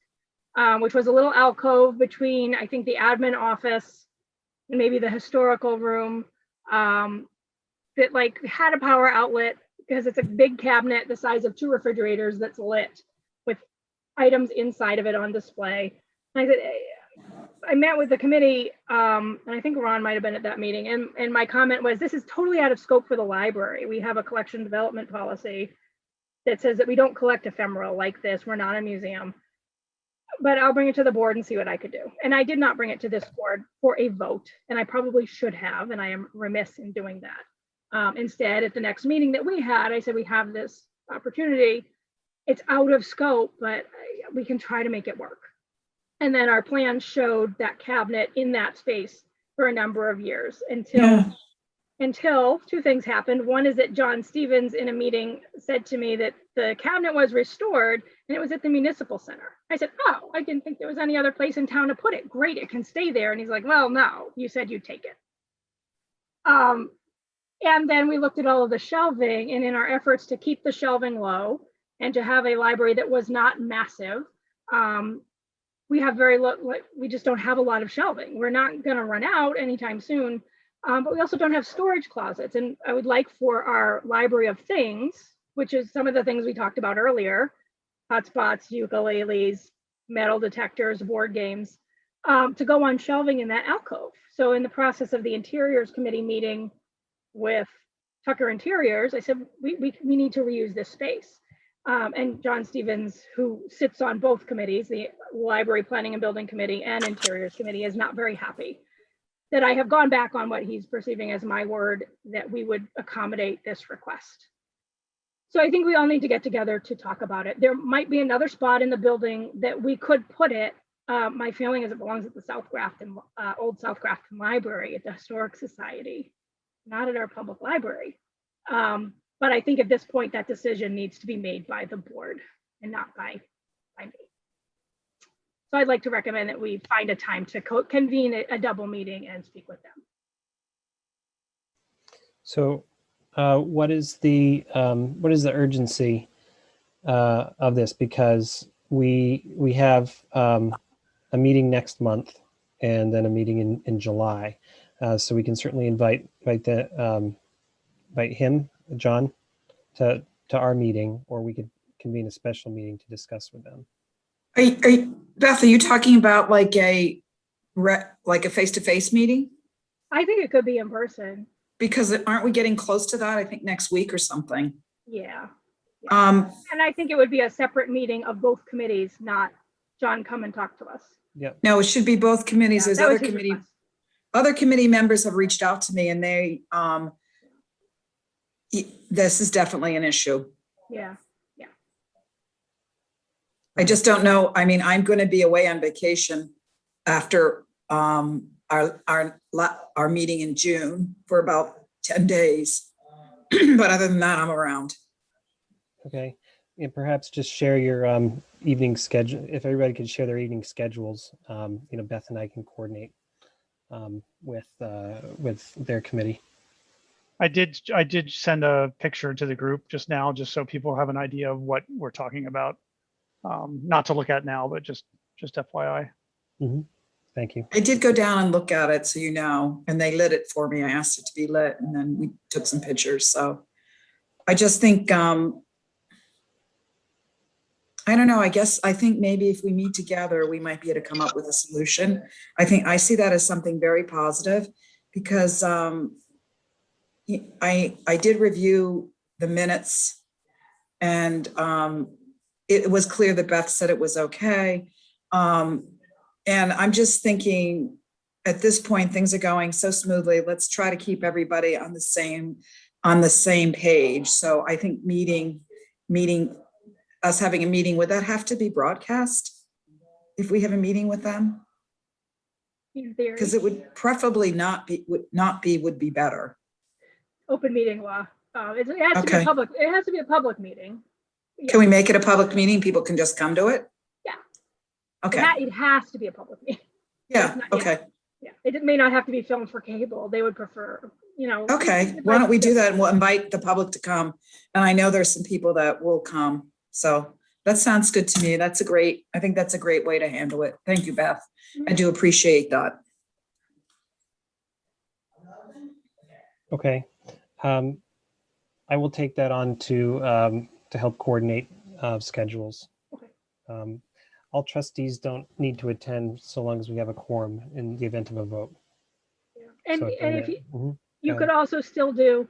which was a little alcove between, I think, the admin office and maybe the historical room, that like had a power outlet because it's a big cabinet the size of 2 refrigerators that's lit with items inside of it on display. And I said, I met with the committee, and I think Ron might have been at that meeting, and my comment was, this is totally out of scope for the library. We have a collection development policy that says that we don't collect ephemeral like this. We're not a museum. But I'll bring it to the board and see what I could do. And I did not bring it to this board for a vote, and I probably should have, and I am remiss in doing that. Instead, at the next meeting that we had, I said, we have this opportunity. It's out of scope, but we can try to make it work. And then our plan showed that cabinet in that space for a number of years until 2 things happened. One is that John Stevens in a meeting said to me that the cabinet was restored and it was at the municipal center. I said, oh, I didn't think there was any other place in town to put it. Great, it can stay there. And he's like, well, no, you said you'd take it. And then we looked at all of the shelving, and in our efforts to keep the shelving low and to have a library that was not massive, we have we just don't have a lot of shelving. We're not going to run out anytime soon, but we also don't have storage closets. And I would like for our library of things, which is some of the things we talked about earlier, hotspots, ukuleles, metal detectors, board games, to go on shelving in that alcove. So in the process of the Interiors Committee meeting with Tucker Interiors, I said, we need to reuse this space. And John Stevens, who sits on both committees, the Library Planning and Building Committee and Interiors Committee, is not very happy that I have gone back on what he's perceiving as my word that we would accommodate this request. So I think we all need to get together to talk about it. There might be another spot in the building that we could put it. My feeling is it belongs at the South Grafton, Old South Grafton Library at the Historic Society, not at our public library. But I think at this point, that decision needs to be made by the board and not by me. So I'd like to recommend that we find a time to convene a double meeting and speak with them. So what is the urgency of this? Because we have a meeting next month and then a meeting in July. So we can certainly invite him, John, to our meeting, or we could convene a special meeting to discuss with them. Beth, are you talking about like a face-to-face meeting? I think it could be in person. Because aren't we getting close to that? I think next week or something. Yeah. And I think it would be a separate meeting of both committees, not John come and talk to us. Yeah. No, it should be both committees. Yeah, There's other committee members have reached out to me, and they this is definitely an issue. Yeah. I just don't know. I mean, I'm going to be away on vacation after our meeting in June for about 10 days. But other than that, I'm around. Okay. And perhaps just share your evening schedule. If everybody could share their evening schedules, Beth and I can coordinate with their committee. I did send a picture to the group just now, just so people have an idea of what we're talking about. Not to look at now, but just FYI. Thank you. I did go down and look at it, so you know, and they lit it for me. I asked it to be lit, and then we took some pictures. So I just think, I don't know, I think maybe if we meet together, we might be able to come up with a solution. I see that as something very positive because I did review the minutes and it was clear that Beth said it was okay. And I'm just thinking at this point, things are going so smoothly. Let's try to keep everybody on the same page. So I think us having a meeting, would that have to be broadcast if we have a meeting with them? In theory, Because it would preferably would be better. open meeting law. It has to be Okay. public. It has to be a public meeting. Can we make it a public meeting? People can just come to it? Yeah. Okay, It has to be a public meeting. yeah, not- okay, Yeah, it may not have to be filmed for cable. They would prefer, okay. Why don't we do that and we'll invite the public to come? And I know there's some people that will come. So that sounds good to me. I think that's a great way to handle it. Thank you, Beth. I do appreciate that. Okay. I will take that on to help coordinate schedules. Okay. All trustees don't need to attend so long as we have a quorum in the event of a vote. And So if you go could also still do,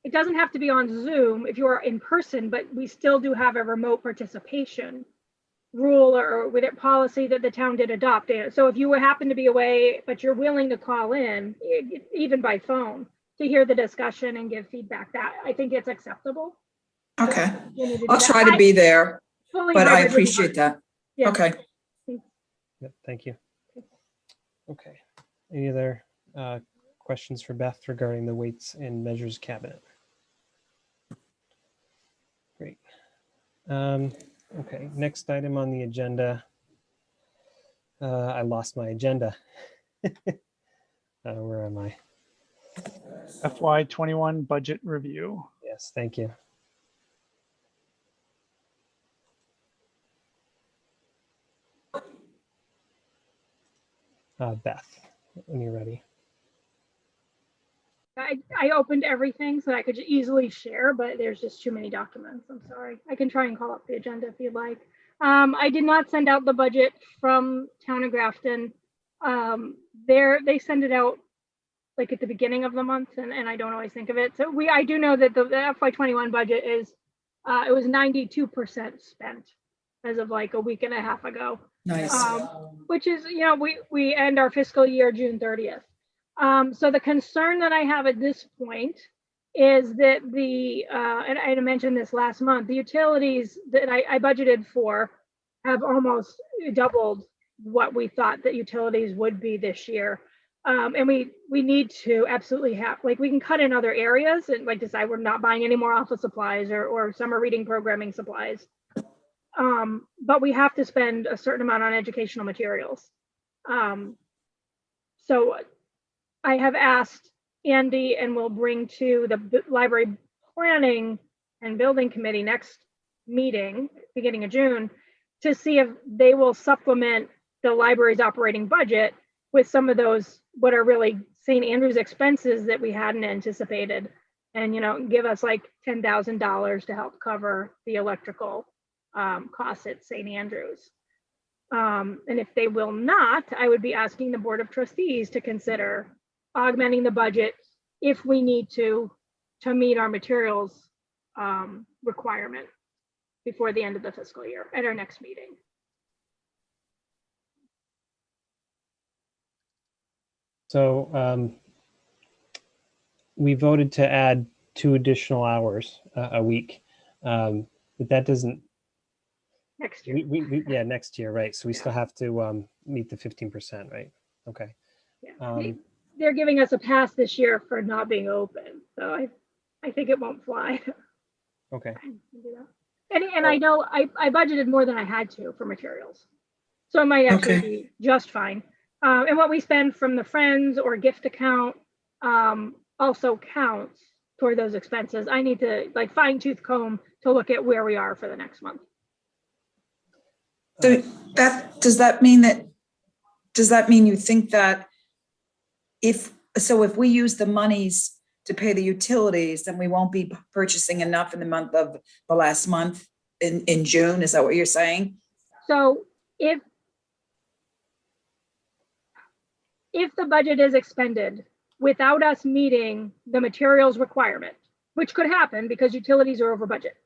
it doesn't have to be on Zoom if you are in person, but we still do have a remote participation rule or with it policy that the town did adopt. So if you happen to be away, but you're willing to call in, even by phone, to hear the discussion and give feedback, that I think it's acceptable. Okay, You need to do I'll that. try to be there, Fully but I hybrid would be appreciate fine. that. Yeah. Okay. Yep, thank you. Okay. Any other questions for Beth regarding the weights and measures cabinet? Great. Okay, next item on the agenda. I lost my agenda. Where am I? FY21 budget review. Yes, thank you. Beth, when you're ready. I opened everything so I could easily share, but there's just too many documents. I'm sorry. I can try and call up the agenda if you'd like. I did not send out the budget from Town of Grafton. They send it out like at the beginning of the month, and I don't always think of it. So I do know that the FY21 budget is it was 92% spent as of like a week and a half ago. Nice. Which is, we end our fiscal year June 30th. So the concern that I have at this point is that and I had mentioned this last month, the utilities that I budgeted for have almost doubled what we thought that utilities would be this year. And we need to absolutely have, like, we can cut in other areas and like decide we're not buying any more office supplies or summer reading programming supplies. But we have to spend a certain amount on educational materials. So I have asked Andy and we'll bring to the library planning and building committee next meeting, beginning of June, to see if they will supplement the library's operating budget with some of those, what are really St. Andrews expenses that we hadn't anticipated, and, give us like $10,000 to help cover the electrical costs at St. Andrews. And if they will not, I would be asking the Board of Trustees to consider augmenting the budget if we need to meet our materials requirement before the end of the fiscal year at our next meeting. So we voted to add 2 additional hours a week, but that doesn't. Next year. Yeah, next year, right? So we still have to meet the 15%, right? Okay. Yeah. They're giving us a pass this year for not being open, so I think it won't fly. Okay. And I know I budgeted more than I had to for materials, so it might actually be just fine. And what we spend from the Friends or gift account also counts toward those expenses. I need to like fine tooth comb to look at where we are for the next month. So does that mean you think that if we use the monies to pay the utilities, then we won't be purchasing enough in the month of the last month in June? Is that what you're saying? So if the budget is expended without us meeting the materials requirement, which could happen because utilities are over budget,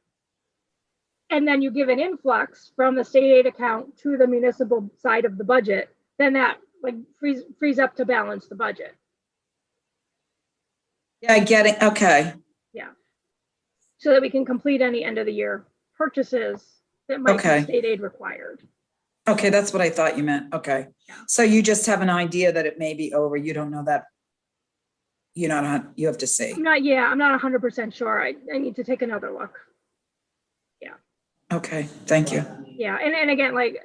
and then you give an influx from the state aid account to the municipal side of the budget, then that like frees up to balance the budget. Yeah, I get it. Okay. Yeah. So that we can complete any end of the year purchases that might Okay. be state aid required. Okay, that's what I thought you meant. Okay. So you just have an idea that it may be over. You don't know that. You have to see. I'm not 100% sure. I need to take another look. Okay, thank you. Yeah, and again, like,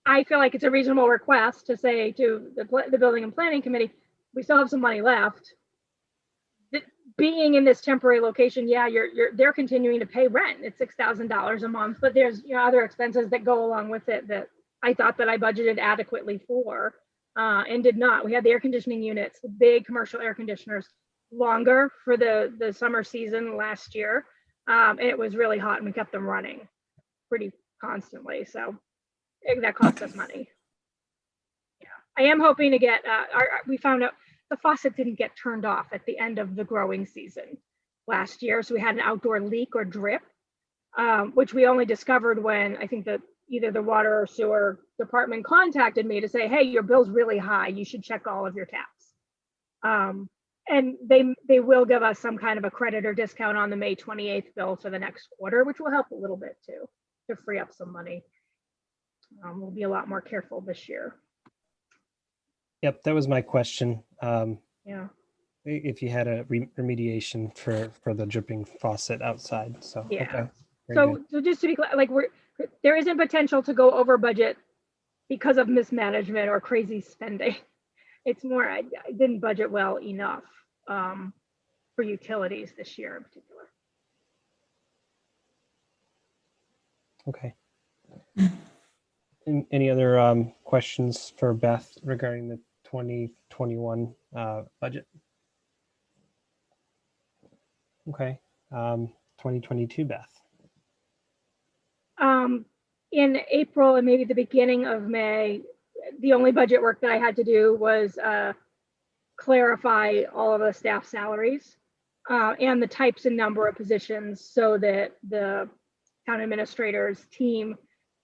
I feel like it's a reasonable request to say to the Building and Planning Committee, we still have some money left. Being in this temporary location, yeah, they're continuing to pay rent. It's $6,000 a month, but there's other expenses that go along with it that I thought that I budgeted adequately for, and did not. We had the air conditioning units, the big commercial air conditioners, longer for the summer season last year, and it was really hot, and we kept them running pretty constantly, so that cost us money. Yeah, I am hoping to get. We found out the faucet didn't get turned off at the end of the growing season last year, so we had an outdoor leak or drip, which we only discovered when I think that either the water or sewer department contacted me to say, "Hey, your bill's really high. You should check all of your taps." And they will give us some kind of a credit or discount on the May 28th bill for the next quarter, which will help a little bit too, to free up some money. We'll be a lot more careful this year. Yep, that was my question. Yeah. If you had a remediation for the dripping faucet outside. So Yeah. okay. Very So good. so just to be clear, like there isn't potential to go over budget because of mismanagement or crazy spending. It's more I didn't budget well enough for utilities this year in particular. Okay. Any other questions for Beth regarding the 2021 budget? Okay. 2022, Beth. In April and maybe the beginning of May, the only budget work that I had to do was clarify all of the staff salaries and the types and number of positions so that the town administrator's team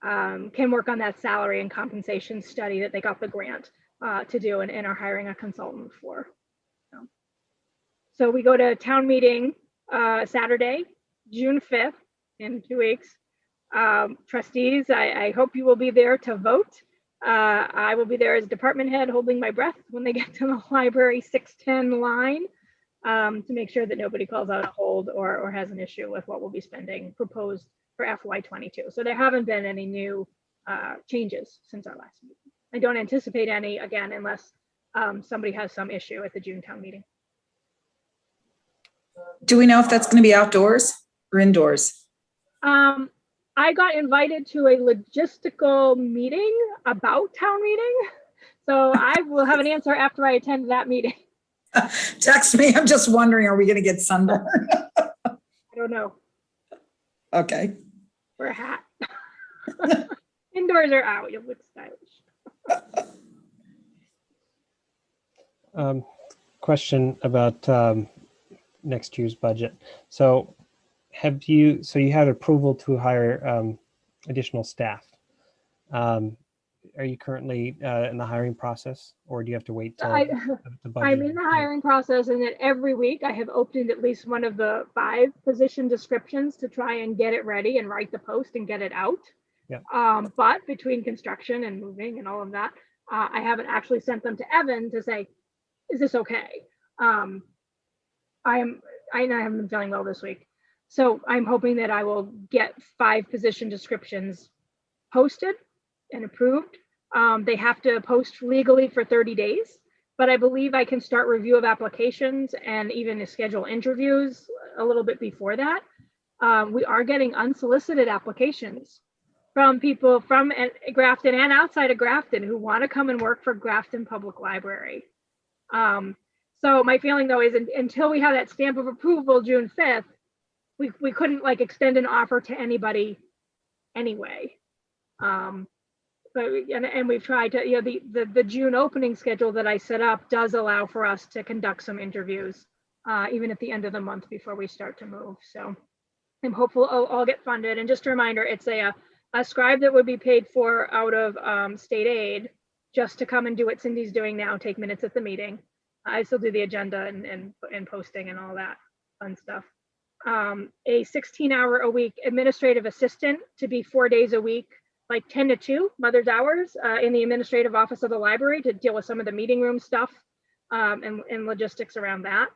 can work on that salary and compensation study that they got the grant to do and are hiring a consultant for. So we go to town meeting Saturday, June 5th, in 2 weeks. Trustees, I hope you will be there to vote. I will be there as department head holding my breath when they get to the library 610 line to make sure that nobody calls out a hold or has an issue with what we'll be spending proposed for FY22. So there haven't been any new changes since our last meeting. I don't anticipate any again unless somebody has some issue at the June town meeting. Do we know if that's going to be outdoors or indoors? I got invited to a logistical meeting about town meeting. So I will have an answer after I attend that meeting. Text me. I'm just wondering, are we going to get sunburn? I don't know. Okay. Wear a hat. Indoors or out, you'll look stylish. Question about next year's budget. So you had approval to hire additional staff. Are you currently in the hiring process, or do you have to wait till the budget? I'm in the hiring process, and then every week I have opened at least one of the 5 position descriptions to try and get it ready and write the post and get it out. Yeah. But between construction and moving and all of that, I haven't actually sent them to Evan to say, is this okay? I haven't been feeling well this week. So I'm hoping that I will get 5 position descriptions posted and approved They have to post legally for 30 days, but I believe I can start review of applications and even schedule interviews a little bit before that. We are getting unsolicited applications from people from Grafton and outside of Grafton who want to come and work for Grafton Public Library. So my feeling though is until we have that stamp of approval June 5th, we couldn't like extend an offer to anybody anyway. But and we've tried to, you know, the June opening schedule that I set up does allow for us to conduct some interviews even at the end of the month before we start to move. So I'm hopeful I'll get funded. And just a reminder, it's a scribe that would be paid for out of state aid just to come and do what Cindy's doing now, take minutes at the meeting. I still do the agenda and posting and all that fun stuff. A 16-hour-a-week administrative assistant to be 4 days a week, like 10 to 2 mother's hours in the administrative office of the library to deal with some of the meeting room stuff and logistics around that.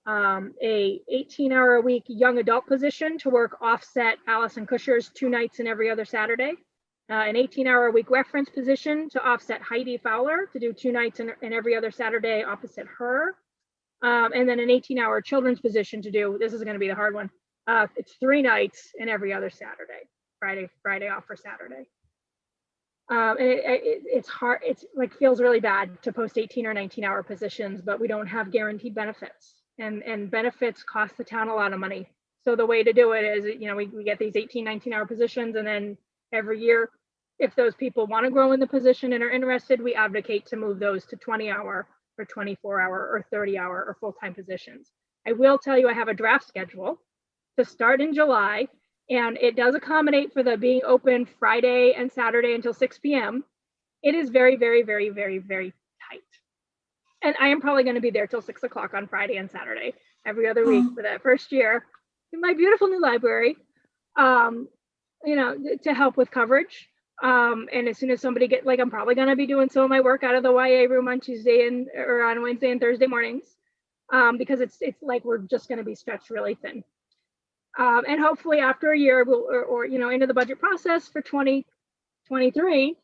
A 18-hour-a-week young adult position to work offset Allison Kusher's 2 nights and every other Saturday. An 18-hour-a-week reference position to offset Heidi Fowler to do 2 nights and every other Saturday opposite her. And then an 18-hour children's position to do, this is going to be the hard one, it's 3 nights and every other Saturday, Friday off for Saturday. And it's hard, it's like feels really bad to post 18 or 19-hour positions, but we don't have guaranteed benefits, and benefits cost the town a lot of money. So the way to do it is, you know, we get these 18, 19-hour positions, and then every year, if those people want to grow in the position and are interested, we advocate to move those to 20-hour or 24-hour or 30-hour or full-time positions. I will tell you, I have a draft schedule to start in July, and it does accommodate for the being open Friday and Saturday until 6 p.m. It is very, very, very, very, very tight. And I am probably going to be there till 6 o'clock on Friday and Saturday every other week for that first year in my beautiful new library, you know, to help with coverage. And as soon as somebody get, like, I'm probably going to be doing some of my work out of the YA room on Tuesday or on Wednesday and Thursday mornings, because it's like we're just going to be stretched really thin. And hopefully after a year, or you know, into the budget process for 2023,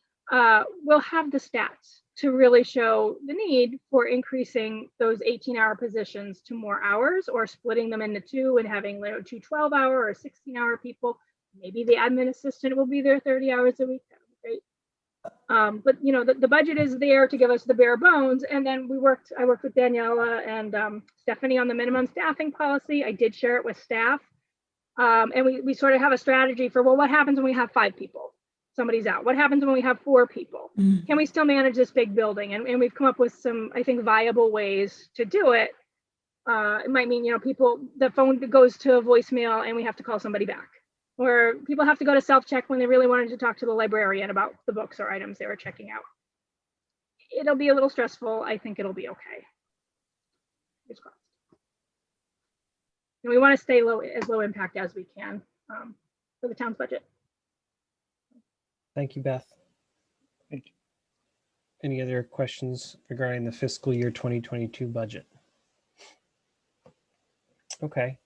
we'll have the stats to really show the need for increasing those 18-hour positions to more hours, or splitting them into 2 and having, you know, 2 12-hour or 16-hour people. Maybe the admin assistant will be there 30 hours a week. That would be great. But you know, the budget is there to give us the bare bones. And then I worked with Daniela and Stephanie on the minimum staffing policy. I did share it with staff. And we sort of have a strategy for, well, what happens when we have 5 people? Somebody's out. What happens when we have 4 people? Can we still manage this big building? And we've come up with some, I think, viable ways to do it. It might mean, you know, the phone goes to a voicemail and we have to call somebody back. Or people have to go to self-check when they really wanted to talk to the librarian about the books or items they were checking out. It'll be a little stressful. I think it'll be okay. It's crossed. And we want to stay as low impact as we can for the town's budget. Thank you, Beth. Thank you. Any other questions regarding the fiscal year 2022 budget? Okay.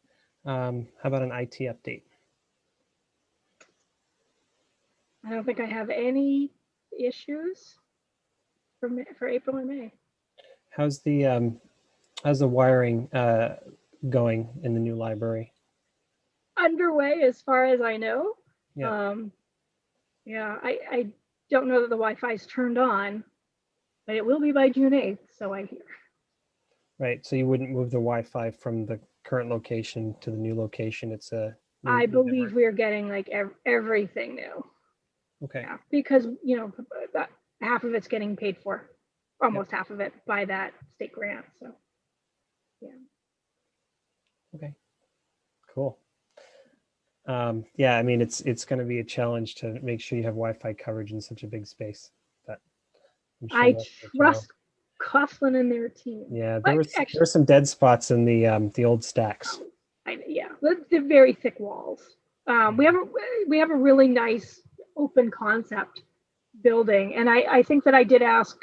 How about an IT update? I don't think I have any issues for April and May. How's the wiring going in the new library? Underway, as far as I know. Yeah. Yeah, I don't know that the Wi-Fi is turned on, but it will be by June 8th, so I hear. Right. So you wouldn't move the Wi-Fi from the current location to the new location. It's a. I believe we are getting like everything new. Okay. Yeah, because, you know, about half of it's getting paid for, almost half of it by that state grant. So, yeah. Okay. Cool. Yeah, I mean, it's going to be a challenge to make sure you have Wi-Fi coverage in such a big space. But I trust Coughlin and their team. Yeah, there were some dead spots in the old stacks. Yeah, the very thick walls. We have a really nice open concept building, and I think that I did ask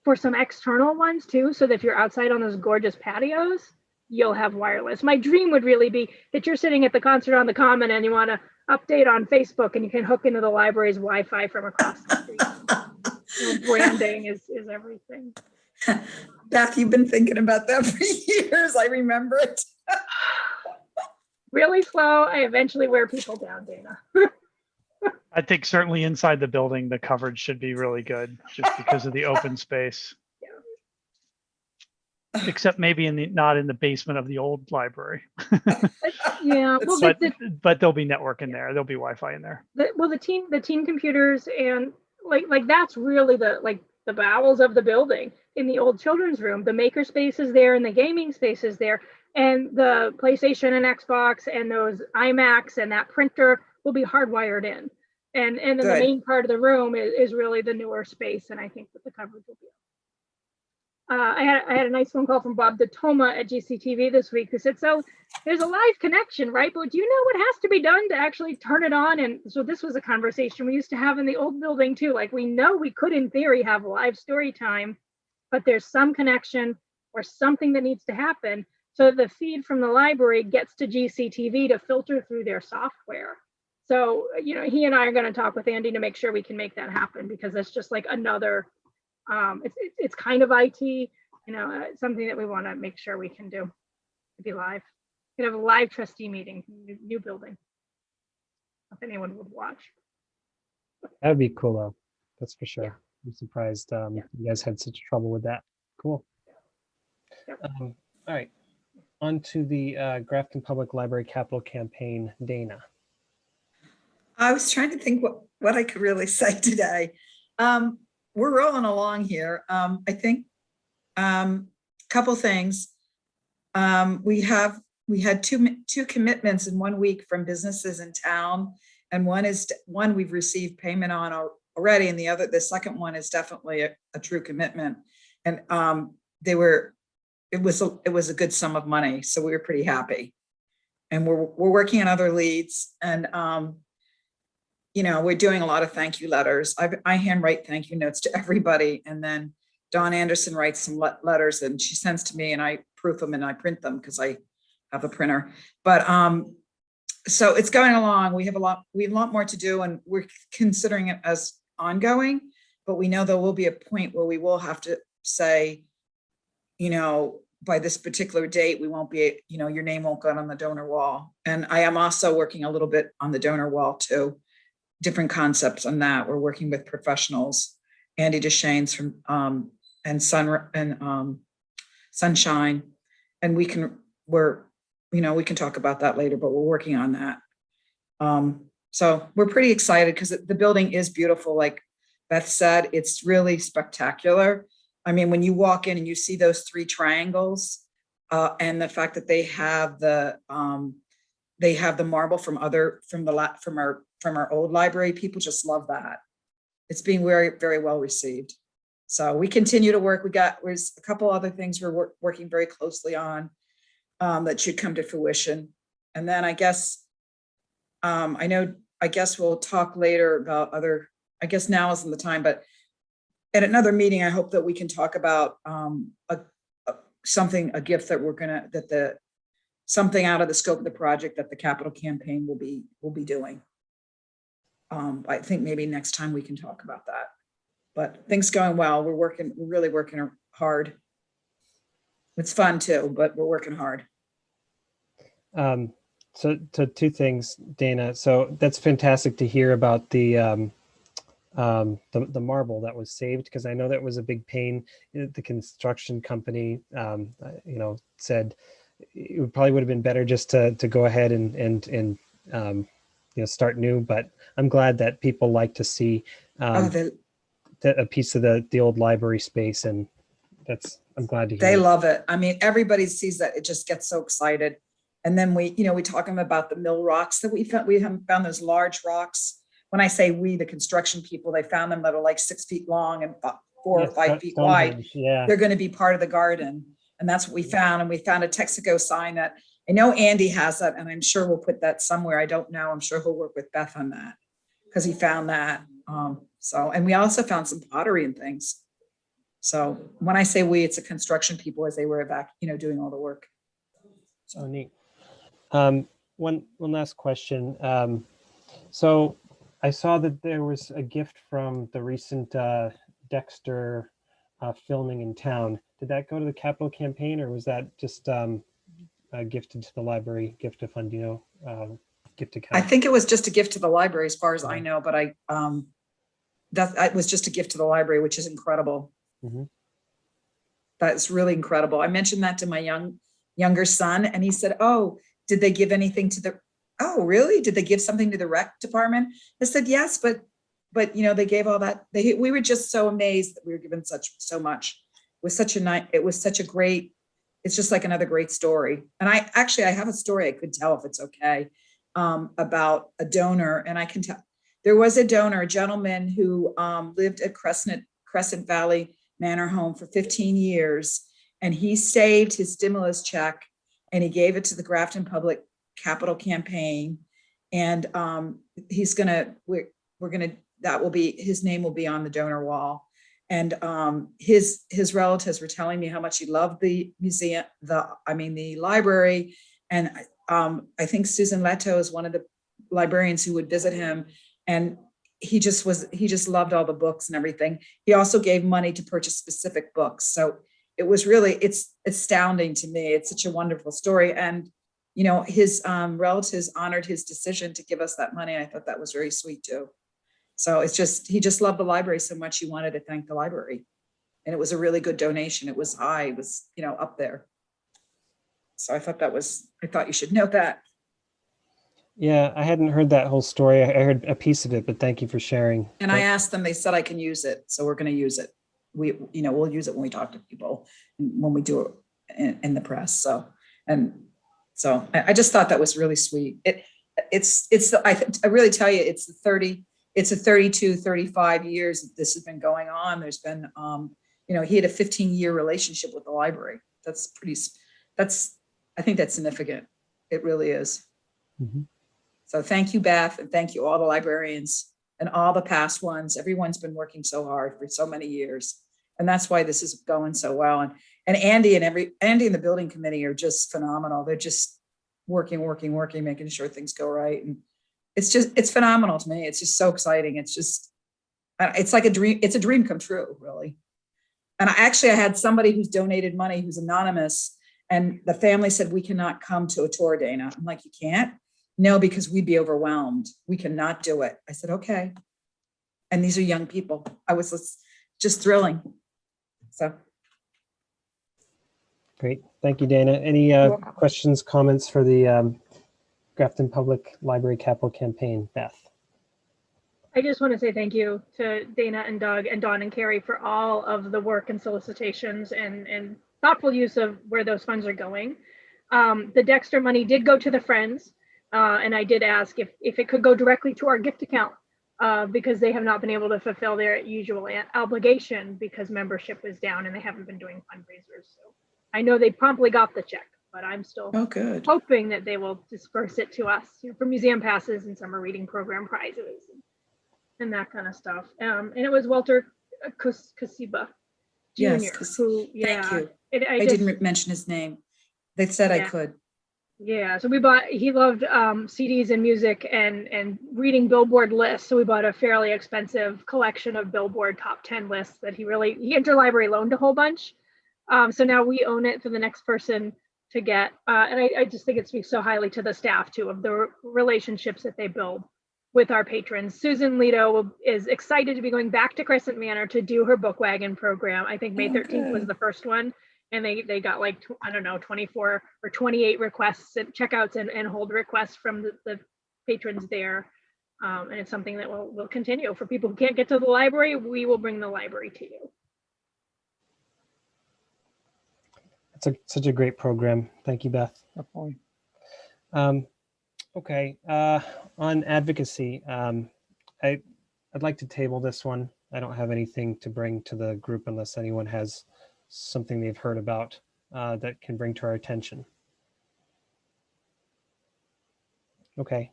for some external ones too, so that if you're outside on those gorgeous patios, you'll have wireless. My dream would really be that you're sitting at the concert on the Common and you want to update on Facebook and you can hook into the library's Wi-Fi from across the street. Branding is everything. Beth, you've been thinking about that for years. I remember it. Really slow. I eventually wear people down, Dana. I think certainly inside the building, the coverage should be really good just because of the open space. Except maybe not in the basement of the old library. Yeah, well, but there'll be network in there. There'll be Wi-Fi in there. the teen computers and like that's really the bowels of the building. In the old children's room, the maker space is there and the gaming space is there, and the PlayStation and Xbox and those iMacs and that printer will be hardwired in. And then the main part of the room is really the newer space, and I think that the coverage will be. I had a nice phone call from Bob DeToma at GCTV this week who said, so there's a live connection, right? But do you know what has to be done to actually turn it on? And so this was a conversation we used to have in the old building too. Like, we know we could in theory have live story time, but there's some connection or something that needs to happen so that the feed from the library gets to GCTV to filter through their software. So, he and I are going to talk with Andy to make sure we can make that happen, because that's just like another, it's kind of IT, something that we want to make sure we can do to be live. We could have a live trustee meeting, new building. If anyone would watch. That would be cool though. That's for sure. I'm surprised you guys had such trouble with that. Cool. All right. On to the Grafton Public Library Capital Campaign, Dana. I was trying to think what I could really say today. We're rolling along here. I think a couple things. We had two commitments in 1 week from businesses in town, and one we've received payment on already, and the second one is definitely a true commitment. And it was a good sum of money, so we were pretty happy. And we're working on other leads, and we're doing a lot of thank you letters. I handwrite thank you notes to everybody, and then Dawn Anderson writes some letters and she sends to me, and I proof them and I print them because I have a printer. But so it's going along. We have a lot more to do, and we're considering it as ongoing. But we know there will be a point where we will have to say, by this particular date, we won't be, your name won't go on the donor wall. And I am also working a little bit on the donor wall too. Different concepts on that. We're working with professionals, Andy Deschaines from Sunshine, and we can talk about that later, but we're working on that. So we're pretty excited because the building is beautiful. Like Beth said, it's really spectacular. I mean, when you walk in and you see those three triangles, and the fact that they have the marble from our old library, people just love that. It's being very, very well received. So we continue to work. There's a couple other things we're working very closely on that should come to fruition. And then I guess we'll talk later about I guess now isn't the time, but at another meeting, I hope that we can talk about a gift that something out of the scope of the project that the capital campaign will be doing. I think maybe next time we can talk about that. But things going well. We're really working hard. It's fun too, but we're working hard. So two things, Dana. So that's fantastic to hear about the marble that was saved, because I know that was a big pain. The construction company, said it probably would have been better just to go ahead and start new. But I'm glad that people like to see a piece of the old library space, and I'm glad to hear. They love it. I mean, everybody sees that. It just gets so excited. And then we talk about the mill rocks that we found. We haven't found those large rocks. When I say we, the construction people, they found them that are like 6 feet long and 4 or 5 feet wide. Yeah. They're going to be part of the garden. And that's what we found. And we found a Texaco sign that I know Andy has that, and I'm sure we'll put that somewhere. I don't know. I'm sure he'll work with Beth on that because he found that. And we also found some pottery and things. So when I say we, it's the construction people as they were doing all the work. So neat. One last question. So I saw that there was a gift from the recent Dexter filming in town. Did that go to the capital campaign, or was that just gifted to the library, gift to fund, gift I account? think it was just a gift to the library as far as I Yeah. know, but that was just a gift to the library, which is incredible. Mhm. That's really incredible. I mentioned that to my younger son, and he said, "Oh, did they give anything to the? Oh, really? Did they give something to the rec department?" I said, "Yes, but they gave all that. We were just so amazed that we were given so much. It was such a nice. It was such a great. It's just like another great story. And I have a story I could tell if it's okay, about a donor, and I can tell. There was a donor, a gentleman who lived at Crescent Valley Manor Home for 15 years, and he saved his stimulus check and he gave it to the Grafton Public Capital Campaign. And his name will be on the donor wall. And his relatives were telling me how much he loved the museum, the library. And I think Susan Leto is one of the librarians who would visit him. And he just loved all the books and everything. He also gave money to purchase specific books. So it's astounding to me. It's such a wonderful story. And, his relatives honored his decision to give us that money. I thought that was very sweet too. So he just loved the library so much. He wanted to thank the library. And it was a really good donation. It was high, it was, up there. So I thought you should know that. Yeah, I hadn't heard that whole story. I heard a piece of it, but thank you for sharing. And I asked them, they said I can use it. So we're going to use it. We'll use it when we talk to people, when we do it in the press. So I just thought that was really sweet. I really tell you, it's a 32, 35 years that this has been going on. There's been, he had a 15-year relationship with the library. I think that's significant. It really is. Mm-hmm. So thank you, Beth, and thank you all the librarians and all the past ones. Everyone's been working so hard for so many years. And that's why this is going so well. And Andy and the building committee are just phenomenal. They're just working, making sure things go right. And it's phenomenal to me. It's just so exciting. It's like a dream. It's a dream come true, really. And I had somebody who's donated money, who's anonymous, and the family said, "We cannot come to a tour, Dana." I'm like, "You can't?" "No, because we'd be overwhelmed. We cannot do it." I said, "Okay." And these are young people. I was just thrilling. So. Great. Thank you, Dana. Any questions, comments for the Grafton Public Library Capital Campaign? Beth? I just want to say thank you to Dana and Doug and Dawn and Carrie for all of the work and solicitations and thoughtful use of where those funds are going. The Dexter money did go to the Friends, and I did ask if it could go directly to our gift account, because they have not been able to fulfill their usual obligation because membership was down and they haven't been doing fundraisers. So I know they promptly got the check, but I'm still hoping that they will disperse it to us, for museum passes and summer reading program prizes and that kind of stuff. And it was Walter Kasiba Jr. Yes, who, thank you. I didn't mention his name. They said I could. Yeah, so he loved CDs and music and reading Billboard lists. So we bought a fairly expensive collection of Billboard top 10 lists that he interlibrary loaned a whole bunch. So now we own it for the next person to get. And I just think it speaks so highly to the staff too, of the relationships that they build with our patrons. Susan Leto is excited to be going back to Crescent Manor to do her book wagon program. I think May 13th was the first one. And they got 24 or 28 requests and checkouts and hold requests from the patrons there. And it's something that will continue. For people who can't get to the library, we will bring the library to you. It's such a great program. Thank you, Beth. Definitely. Okay, on advocacy, I'd like to table this one. I don't have anything to bring to the group unless anyone has something they've heard about that can bring to our attention. Okay.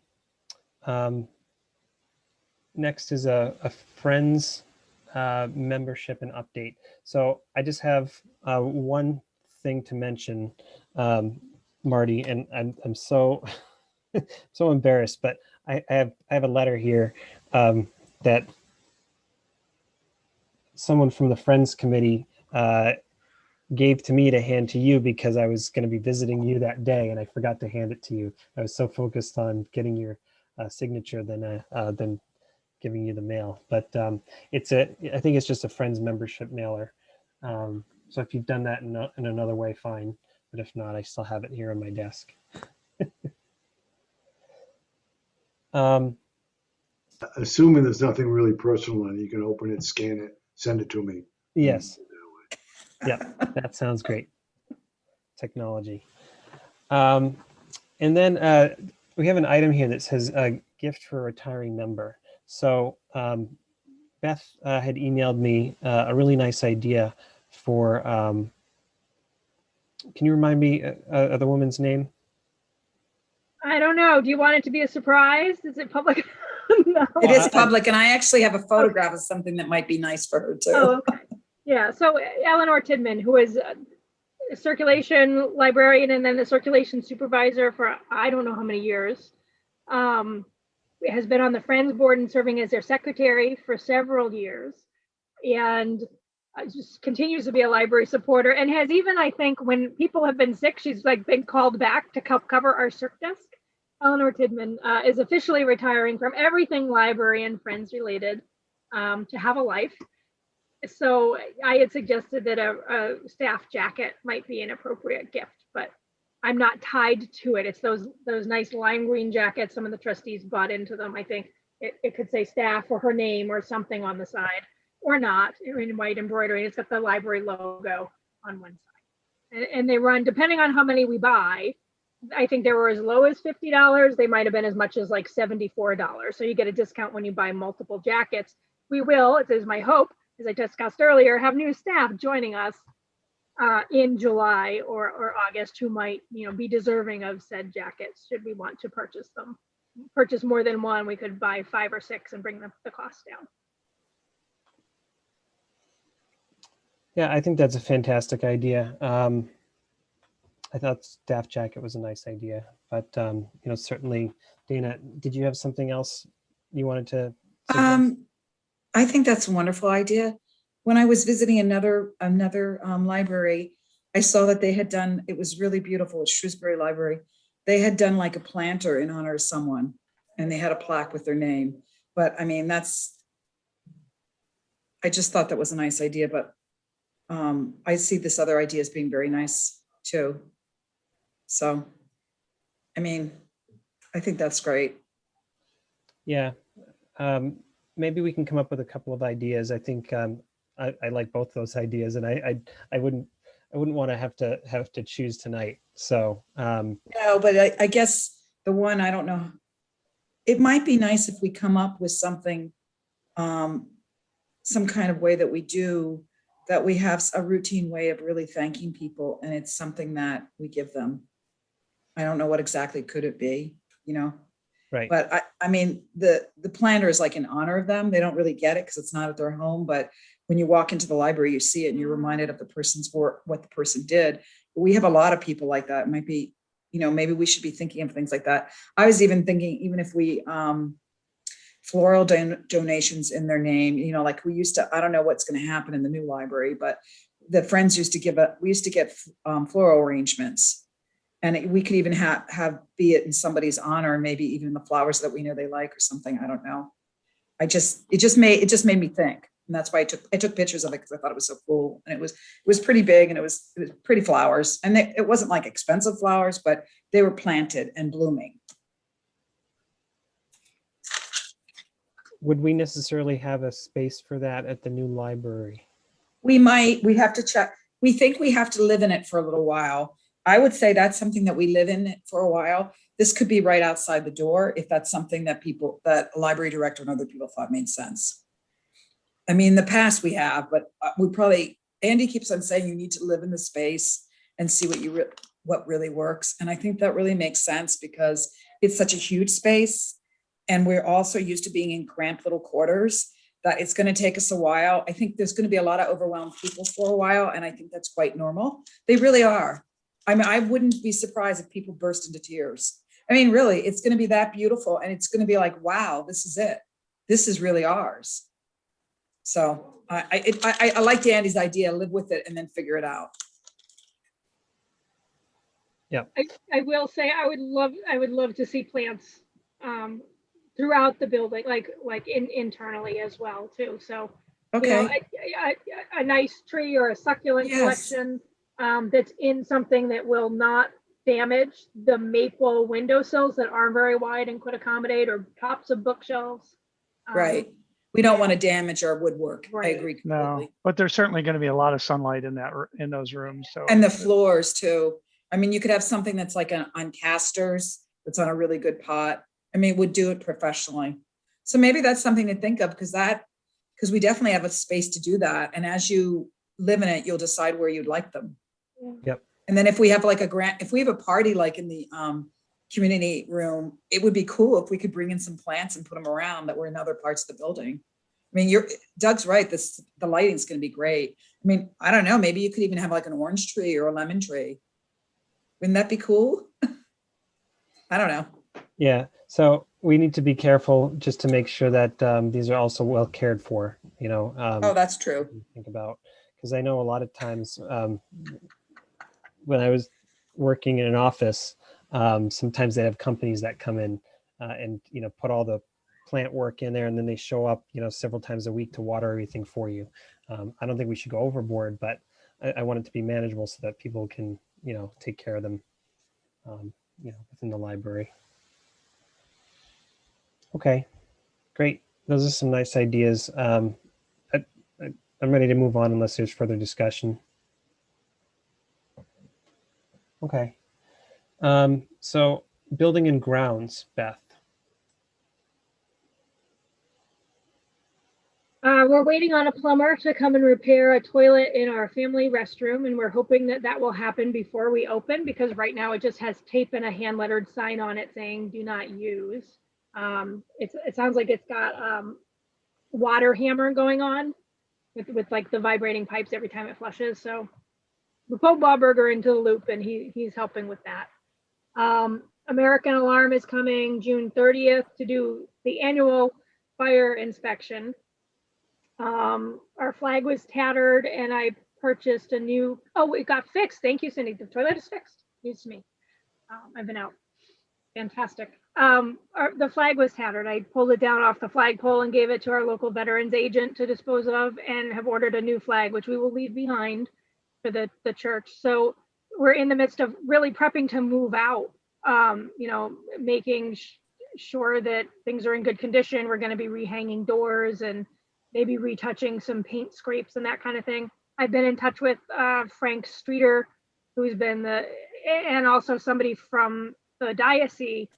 Next is a Friends membership and update. So I just have one thing to mention, Marty, and I'm so so embarrassed, but I have a letter here that someone from the Friends Committee gave to me to hand to you because I was going to be visiting you that day and I forgot to hand it to you. I was so focused on getting your signature than giving you the mail. But I think it's just a Friends membership mailer. So if you've done that in another way, fine. But if not, I still have it here on my desk. Assuming there's nothing really personal in it, you can open it, scan it, send it to me. Yes. Yeah, that sounds great. Technology. And then we have an item here that says a gift for a retiring member. So Beth had emailed me a really nice idea for, can you remind me of the woman's name? I don't know. Do you want it to be a surprise? Is it public? No. It is public, and I actually have a photograph of something that might be nice for her too. Oh, okay. Yeah. So Eleanor Tidman, who is a circulation librarian and then the circulation supervisor for I don't know how many years, has been on the Friends board and serving as their secretary for several years, and just continues to be a library supporter, and has even, I think, when people have been sick, she's like been called back to help cover our circ desk. Eleanor Tidman is officially retiring from everything library and Friends related to have a life. So I had suggested that a staff jacket might be an appropriate gift, but I'm not tied to it. It's those nice lime green jackets. Some of the trustees bought into them. I think it could say staff or her name or something on the side, or not, in white embroidery. It's got the library logo on one side. And they run, depending on how many we buy, I think they were as low as $50. They might have been as much as like $74. So you get a discount when you buy multiple jackets. We will, it is my hope, as I discussed earlier, have new staff joining us in July or August who might, be deserving of said jackets should we want to purchase them. Purchase more than one, we could buy 5 or 6 and bring the cost down. Yeah, I think that's a fantastic idea. I thought staff jacket was a nice idea, but certainly, Dana, did you have something else you wanted to suggest? I think that's a wonderful idea. When I was visiting another library, I saw that they had done, it was really beautiful, Shrewsbury Library. They had done like a planter in honor of someone, and they had a plaque with their name. But I mean, I just thought that was a nice idea, but I see this other idea as being very nice too. So, I mean, I think that's great. Yeah. Maybe we can come up with a couple of ideas. I think I like both those ideas, and I wouldn't want to have to choose tonight. So no, but I guess the one, I don't know. It might be nice if we come up with something, some kind of way that we have a routine way of really thanking people, and it's something that we give them. I don't know what exactly could it be, right. But I mean, the planner is like in honor of them. They don't really get it because it's not at their home. But when you walk into the library, you see it and you're reminded of the person's work, what the person did. We have a lot of people like that. It might be, maybe we should be thinking of things like that. I was even thinking, even if we, floral donations in their name, like we used to, I don't know what's going to happen in the new library, but the Friends used to we used to get floral arrangements. And we could even have be it in somebody's honor, maybe even the flowers that we know they like or something. I don't know. It just made me think, and that's why I took pictures of it because I thought it was so cool, and it was pretty big, and it was pretty flowers, and it wasn't like expensive flowers, but they were planted and blooming. Would we necessarily have a space for that at the new library? We have to check. We think we have to live in it for a little while. I would say that's something that we live in for a while. This could be right outside the door if that's something that a library director and other people thought made sense. I mean, in the past we have, but Andy keeps on saying you need to live in the space and see what really works. And I think that really makes sense because it's such a huge space. And we're also used to being in cramped little quarters that it's going to take us a while. I think there's going to be a lot of overwhelmed people for a while. And I think that's quite normal. They really are. I mean, I wouldn't be surprised if people burst into tears. I mean, really, it's going to be that beautiful. And it's going to be like, wow, this is it. This is really ours. So I like Andy's idea, live with it and then figure it out. I will say I would love to see plants throughout the building, like internally as well too. So you know, Okay, a nice tree or a succulent Yes. collection that's in something that will not damage the maple windowsills that aren't very wide and could accommodate, or tops of bookshelves. right. We don't yeah. want to damage our woodwork. I Right. agree No, completely. but there's certainly going to be a lot of sunlight in in those rooms. So And the floors too. I mean, you could have something that's like on casters, that's on a really good pot. I mean, it would do it professionally. So maybe that's something to think of, because we definitely have a space to do that. And as you live in it, you'll decide where you'd like them. Yep. And then if we have like if we have a party like in the community room, it would be cool if we could bring in some plants and put them around that were in other parts of the building. I mean, Doug's right. The lighting's going to be great. I mean, I don't know. Maybe you could even have like an orange tree or a lemon tree. Wouldn't that be cool? I don't know. Yeah. So we need to be careful just to make sure that these are also well cared for, you know. Oh, that's true. Think about, because I know a lot of times when I was working in an office, sometimes they have companies that come in and, you know, put all the plant work in there, and then they show up, you know, several times a week to water everything for you. I don't think we should go overboard, but I want it to be manageable so that people can, you know, take care of them, you know, within the library. Okay, great. Those are some nice ideas. I'm ready to move on unless there's further discussion. Okay. So building and grounds, Beth. We're waiting on a plumber to come and repair a toilet in our family restroom, and we're hoping that that will happen before we open, because right now it just has tape and a hand lettered sign on it saying "Do not use." It sounds like it's got water hammer going on with like the vibrating pipes every time it flushes. So we pulled Bob Berger into the loop, and he's helping with that. American Alarm is coming June 30th to do the annual fire inspection. Our flag was tattered, and I purchased a new, oh, it got fixed. Thank you, Cindy. The toilet is fixed. News to me. I've been out. Fantastic. The flag was tattered. I pulled it down off the flagpole and gave it to our local veterans agent to dispose of, and have ordered a new flag, which we will leave behind for the church. So we're in the midst of really prepping to move out, you know, making sure that things are in good condition. We're going to be rehanging doors and maybe retouching some paint scrapes and that kind of thing. I've been in touch with Frank Streeter, who's been and also somebody from the diocese,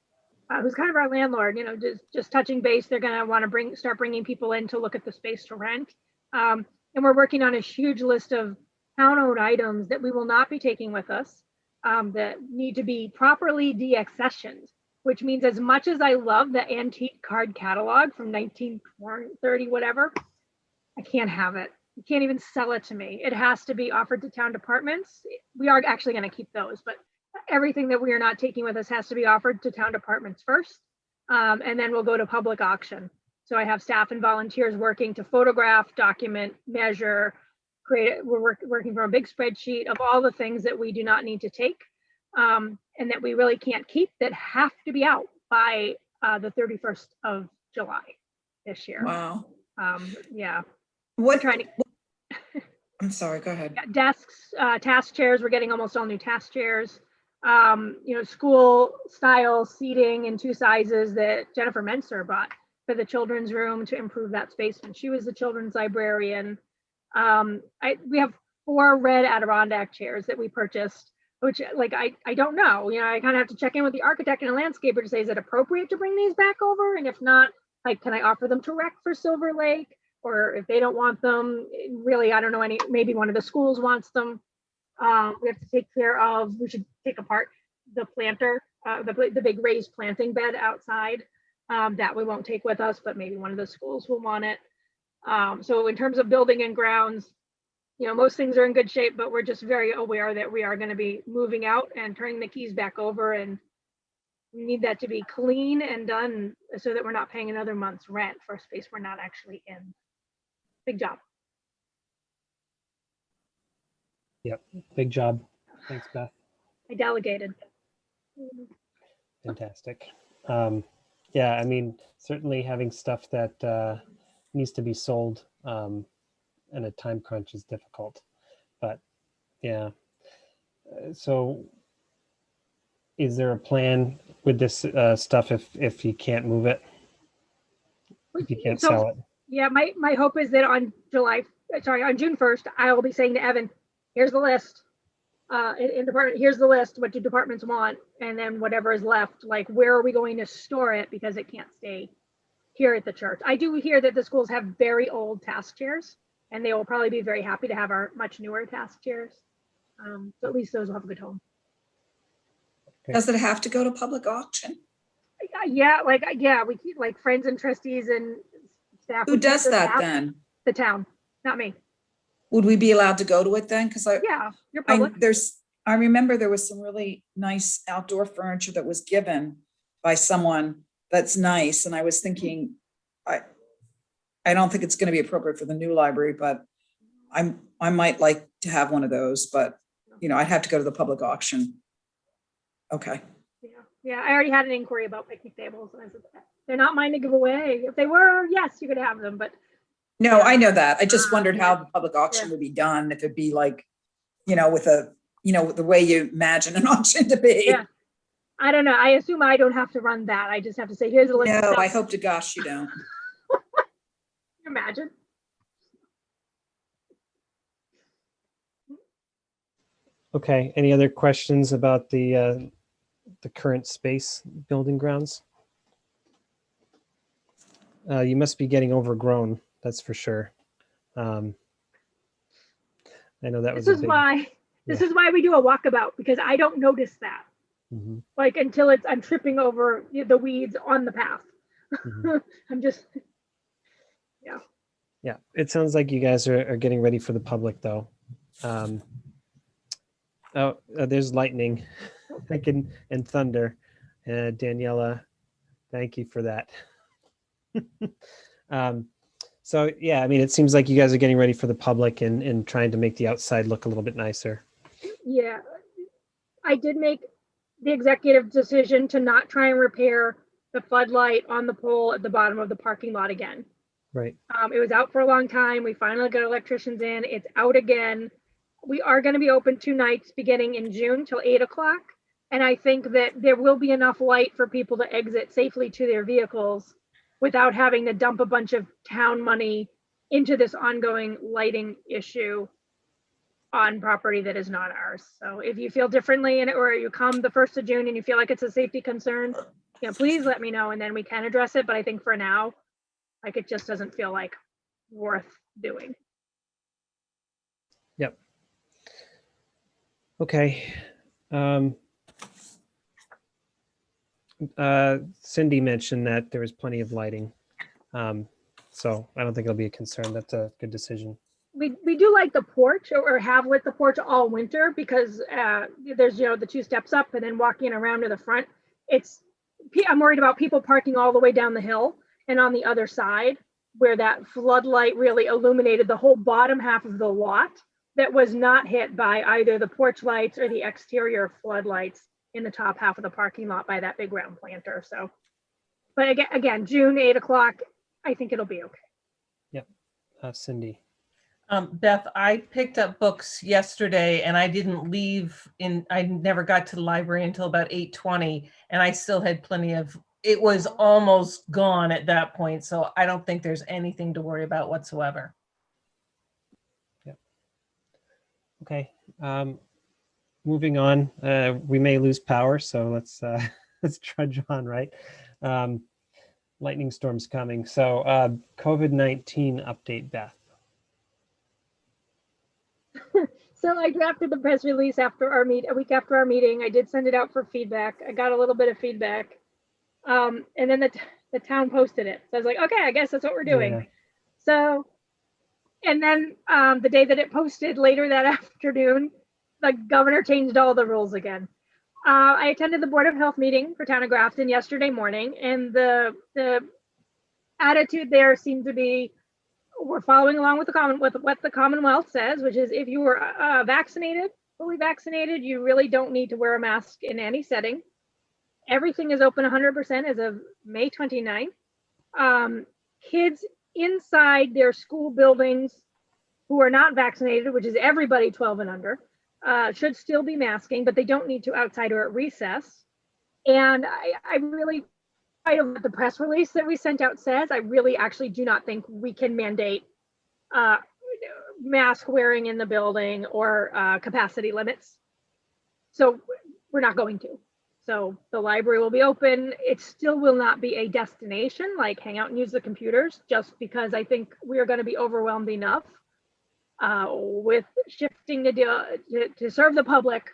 who's kind of our landlord, you know, just touching base. They're going to want to start bringing people in to look at the space to rent. And we're working on a huge list of town-owned items that we will not be taking with us, that need to be properly deaccessioned, which means as much as I love the antique card catalog from 1930, whatever, I can't have it. You can't even sell it to me. It has to be offered to town departments. We are actually going to keep those, but everything that we are not taking with us has to be offered to town departments first. And then we'll go to public auction. So I have staff and volunteers working to photograph, document, measure, create. We're working from a big spreadsheet of all the things that we do not need to take, and that we really can't keep, that have to be out by the 31st of July this year. Wow. Yeah. What? We're trying to. I'm sorry, go ahead. Desks, task chairs. We're getting almost all new task chairs. You know, school style seating in 2 sizes that Jennifer Menser bought for the children's room to improve that space when she was the children's librarian. We have 4 red Adirondack chairs that we purchased, which, like, I don't know. You know, I kind of have to check in with the architect and a landscaper to say, is it appropriate to bring these back over? And if not, like, can I offer them to rec for Silver Lake? Or if they don't want them, really, I don't know, maybe one of the schools wants them. We have to take care of, we should take apart the planter, the big raised planting bed outside, that we won't take with us, but maybe one of the schools will want it. So in terms of building and grounds, you know, most things are in good shape, but we're just very aware that we are going to be moving out and turning the keys back over, and we need that to be clean and done so that we're not paying another month's rent for a space we're not actually in. Big job. Big job. Thanks, Beth. I delegated. Fantastic. Yeah, I mean, certainly having stuff that needs to be sold in a time crunch is difficult. But yeah, so is there a plan with this stuff if you can't move it? If you can't So, sell it? yeah, my hope is that on June 1st, I will be saying to Evan, here's the list. In department, here's the list, what do departments want? And then whatever is left, like where are we going to store it? Because it can't stay here at the church. I do hear that the schools have very old task chairs, and they will probably be very happy to have our much newer task chairs. So at least those will have a good home. Does it have to go to public auction? Yeah, we keep like friends and trustees and staff. Who would keep does the that staff. then? The town, not me. Would we be allowed to go to it then? Because Yeah, you're public. I remember there was some really nice outdoor furniture that was given by someone that's nice. And I was thinking, I don't think it's going to be appropriate for the new library, but I might like to have one of those, but I'd have to go to the public auction. Okay. Yeah, I already had an inquiry about picnic tables, and I said they're not mine to give away. If they were, yes, you could have them, but No, I know that. I just wondered yeah. how the public auction Yeah. would be done, if it'd be like, with the way you imagine an auction to be. Yeah. I don't know. I assume I don't have to run that. I just have to say, here's a list of No, stuff. I hope to gosh you don't. Imagine. Okay, any other questions about the current space building grounds? You must be getting overgrown, that's for sure. I know that was This is why we do a walkabout, because I don't notice that. Mm-hmm. Like until I'm tripping over the weeds on the path. Mm-hmm. I'm just, Yeah, it sounds like you guys are getting ready for the public though. There's lightning and thunder. Daniela, thank you for that. So yeah, I mean, it seems like you guys are getting ready for the public and trying to make the outside look a little bit nicer. yeah. I did make the executive decision to not try and repair the floodlight on the pole at the bottom of the parking lot again. Right. It was out for a long time. We finally got electricians in. It's out again. We are going to be open 2 nights beginning in June till 8 o'clock. And I think that there will be enough light for people to exit safely to their vehicles without having to dump a bunch of town money into this ongoing lighting issue on property that is not ours. So if you feel differently or you come the 1st of June and you feel like it's a safety concern, please let me know and then we can address it. But I think for now, like it just doesn't feel like worth doing. Yep. Okay. Cindy mentioned that there was plenty of lighting. So I don't think it'll be a concern. That's a good decision. We do like the porch or have lit the porch all winter because there's, the 2 steps up and then walking around to the front. I'm worried about people parking all the way down the hill and on the other side where that floodlight really illuminated the whole bottom half of the lot that was not hit by either the porch lights or the exterior floodlights in the top half of the parking lot by that big round planter. So, but again, June 8 o'clock, I think it'll be okay. Yep. Cindy. Beth, I picked up books yesterday and I never got to the library until about 8:20 and I still had it was almost gone at that point. So I don't think there's anything to worry about whatsoever. Yep. Okay. Moving on, we may lose power, so let's trudge on, right? Lightning storms coming. So COVID-19 update, Beth. So I drafted the press release a week after our meeting. I did send it out for feedback. I got a little bit of feedback. And then the town posted it. So I was like, okay, I guess that's what we're doing. Yeah. So, and then the day that it posted later that afternoon, the governor changed all the rules again. I attended the Board of Health meeting for Town of Grafton yesterday morning, and the attitude there seemed to be, we're following along with what the Commonwealth says, which is if you were vaccinated, fully vaccinated, you really don't need to wear a mask in any setting. Everything is open 100% as of May 29th. Kids inside their school buildings who are not vaccinated, which is everybody 12 and under, should still be masking, but they don't need to outside or at recess. And I really, I don't know what the press release that we sent out says. I really actually do not think we can mandate mask wearing in the building or capacity limits. So we're not going to. So the library will be open. It still will not be a destination like hang out and use the computers, just because I think we are going to be overwhelmed enough with shifting to serve the public.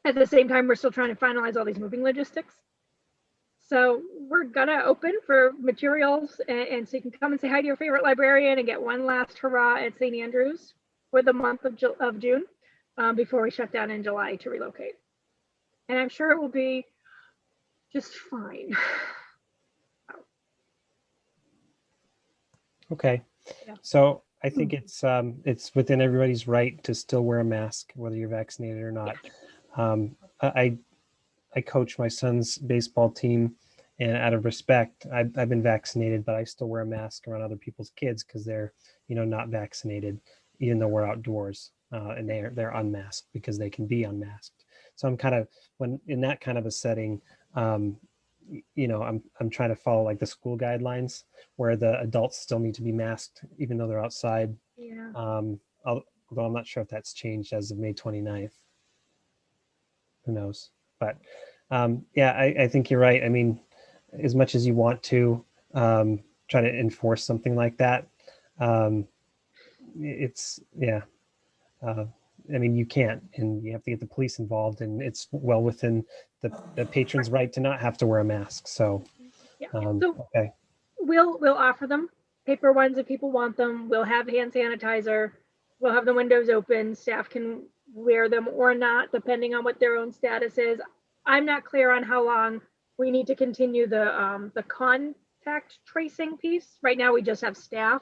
At the same time, we're still trying to finalize all these moving logistics. So we're gonna open for materials, and so you can come and say hi to your favorite librarian and get one last hurrah at St. Andrews for the month of June before we shut down in July to relocate. And I'm sure it will be just fine. Okay. Yeah. So I think it's within everybody's right to still wear a mask, whether you're vaccinated or not. I coach my son's baseball team, and out of respect, I've been vaccinated, but I still wear a mask around other people's kids because they're, not vaccinated, even though we're outdoors, and they're unmasked because they can be unmasked. So I'm kind of, when in that kind of a setting, I'm trying to follow like the school guidelines where the adults still need to be masked even though they're outside. Yeah. Although I'm not sure if that's changed as of May 29th. Who knows? But I think you're right. I mean, as much as you want to try to enforce something like that, I mean, you can't, and you have to get the police involved, and it's well within the patron's right to not have to wear a mask. So, Yeah. okay. We'll offer them paper ones if people want them. We'll have hand sanitizer. We'll have the windows open. Staff can wear them or not, depending on what their own status is. I'm not clear on how long we need to continue the contact tracing piece. Right now, we just have staff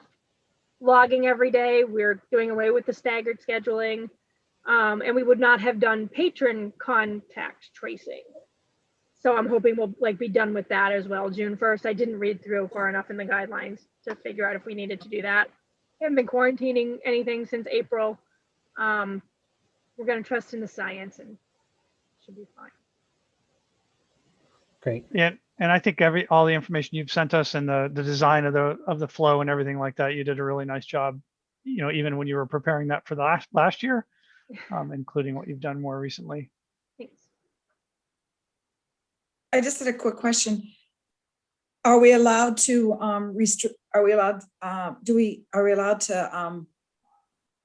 logging every day. We're doing away with the staggered scheduling, and we would not have done patron contact tracing. So I'm hoping we'll be done with that as well. June 1st. I didn't read through far enough in the guidelines to figure out if we needed to do that. I haven't been quarantining anything since April. We're going to trust in the science and should be fine. Great. Yeah, and I think all the information you've sent us and the design of the flow and everything like that, you did a really nice job. Even when you were preparing that for the last year, including what you've done more recently. Thanks. I just had a quick question. Are we allowed to restrict, are we allowed to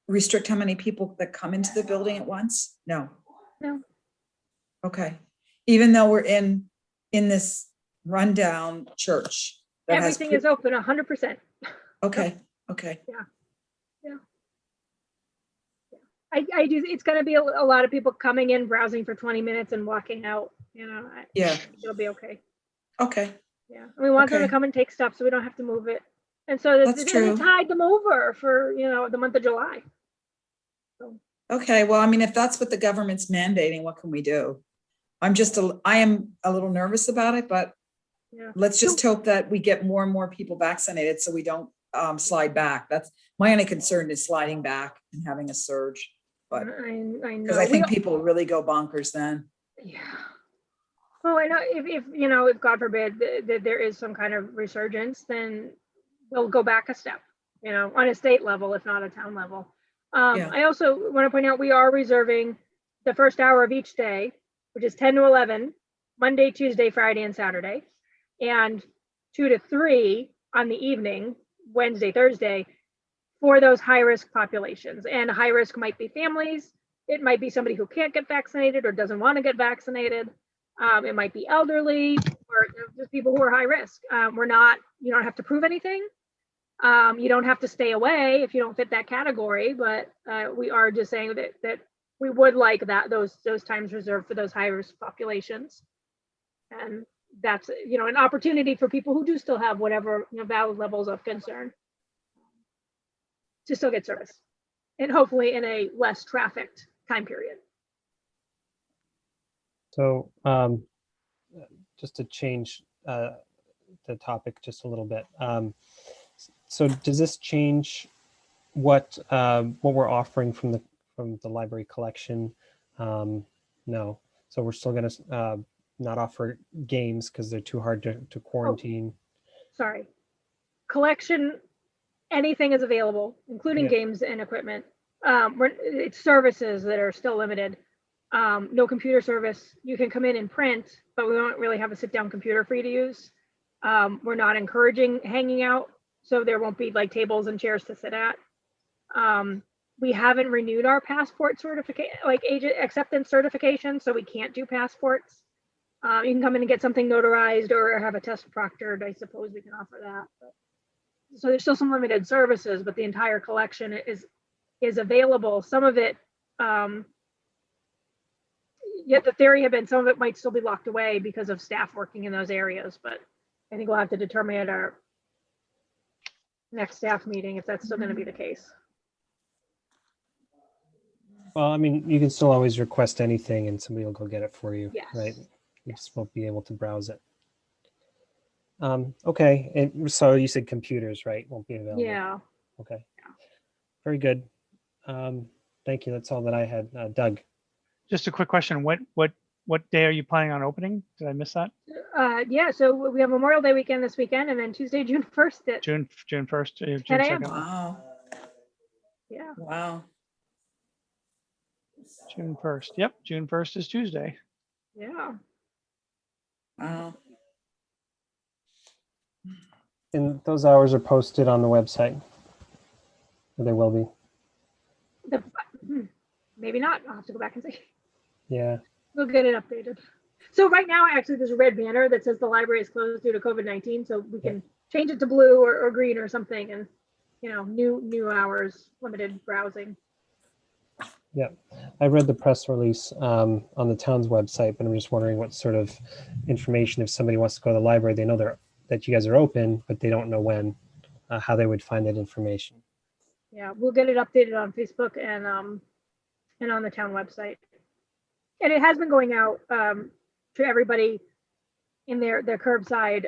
restrict how many people that come into the building at once? No. No. Okay. Even though we're in this rundown church. Everything is open 100%. Okay. Okay. I do. It's going to be a lot of people coming in, browsing for 20 minutes and walking out. Yeah. It'll be okay. Okay. Yeah. We want them to Okay. come and take stuff so we don't have to move it. And so That's true. they tied them over for, the month of July. So. Okay. Well, I mean, if that's what the government's mandating, what can we do? I am a little nervous about it, but yeah. Let's just hope that we get more and more people vaccinated so we don't slide back. That's my only concern, is sliding back and having a surge. But I know. because I think people really go bonkers then. Yeah. Well, I know if God forbid that there is some kind of resurgence, then we'll go back a step, on a state level, if not a town level. Yeah. I also want to point out we are reserving the first hour of each day, which is 10 to 11, Monday, Tuesday, Friday, and Saturday, and 2 to 3 on the evening, Wednesday, Thursday, for those high-risk populations. And high risk might be families. It might be somebody who can't get vaccinated or doesn't want to get vaccinated. It might be elderly or just people who are high risk. You don't have to prove anything. You don't have to stay away if you don't fit that category, but we are just saying that we would like those times reserved for those high risk populations. And that's, an opportunity for people who do still have whatever valid levels of concern. to still get service, and hopefully in a less trafficked time period. So just to change the topic just a little bit. So does this change what we're offering from the library collection? No. So we're still going to not offer games because they're too hard to quarantine. Sorry. Collection, anything is available, including Yeah. games and equipment. It's services that are still limited. No computer service. You can come in and print, but we don't really have a sit-down computer for you to use. We're not encouraging hanging out, so there won't be like tables and chairs to sit at. We haven't renewed our passport certificate, like agent acceptance certification, so we can't do passports. You can come in and get something notarized or have a test proctored. I suppose we can offer that. But, so there's still some limited services, but the entire collection is available. Some of it, yet the theory had been some of it might still be locked away because of staff working in those areas, but I think we'll have to determine at our next staff meeting if that's still going to be the case. Well, I mean, you can still always request anything and somebody will go get it for you, Yes. right? You just won't be able to browse it. Okay, and so you said computers, right? Won't be available. Yeah. Okay. Very good. Thank you. That's all that I had. Doug. Just a quick question. What day are you planning on opening? Did I miss that? Yeah, so we have Memorial Day weekend this weekend, and then Tuesday, June 1st at June 1st, June 10 a.m. 2nd. Wow, Yeah. wow. June 1st. Yep, June 1st is Tuesday. Yeah. Wow. And those hours are posted on the website. Or they will be. Maybe not. I'll have to go back and see. Yeah. We'll get it updated. So right now, actually, there's a red banner that says the library is closed due to COVID-19. So we can change it to blue or green or something, and new hours, limited browsing. Yeah. I read the press release on the town's website, but I'm just wondering what sort of information, if somebody wants to go to the library, they know that you guys are open, but they don't know when, how they would find that information. Yeah, we'll get it updated on Facebook and on the town website. And it has been going out to everybody in their curbside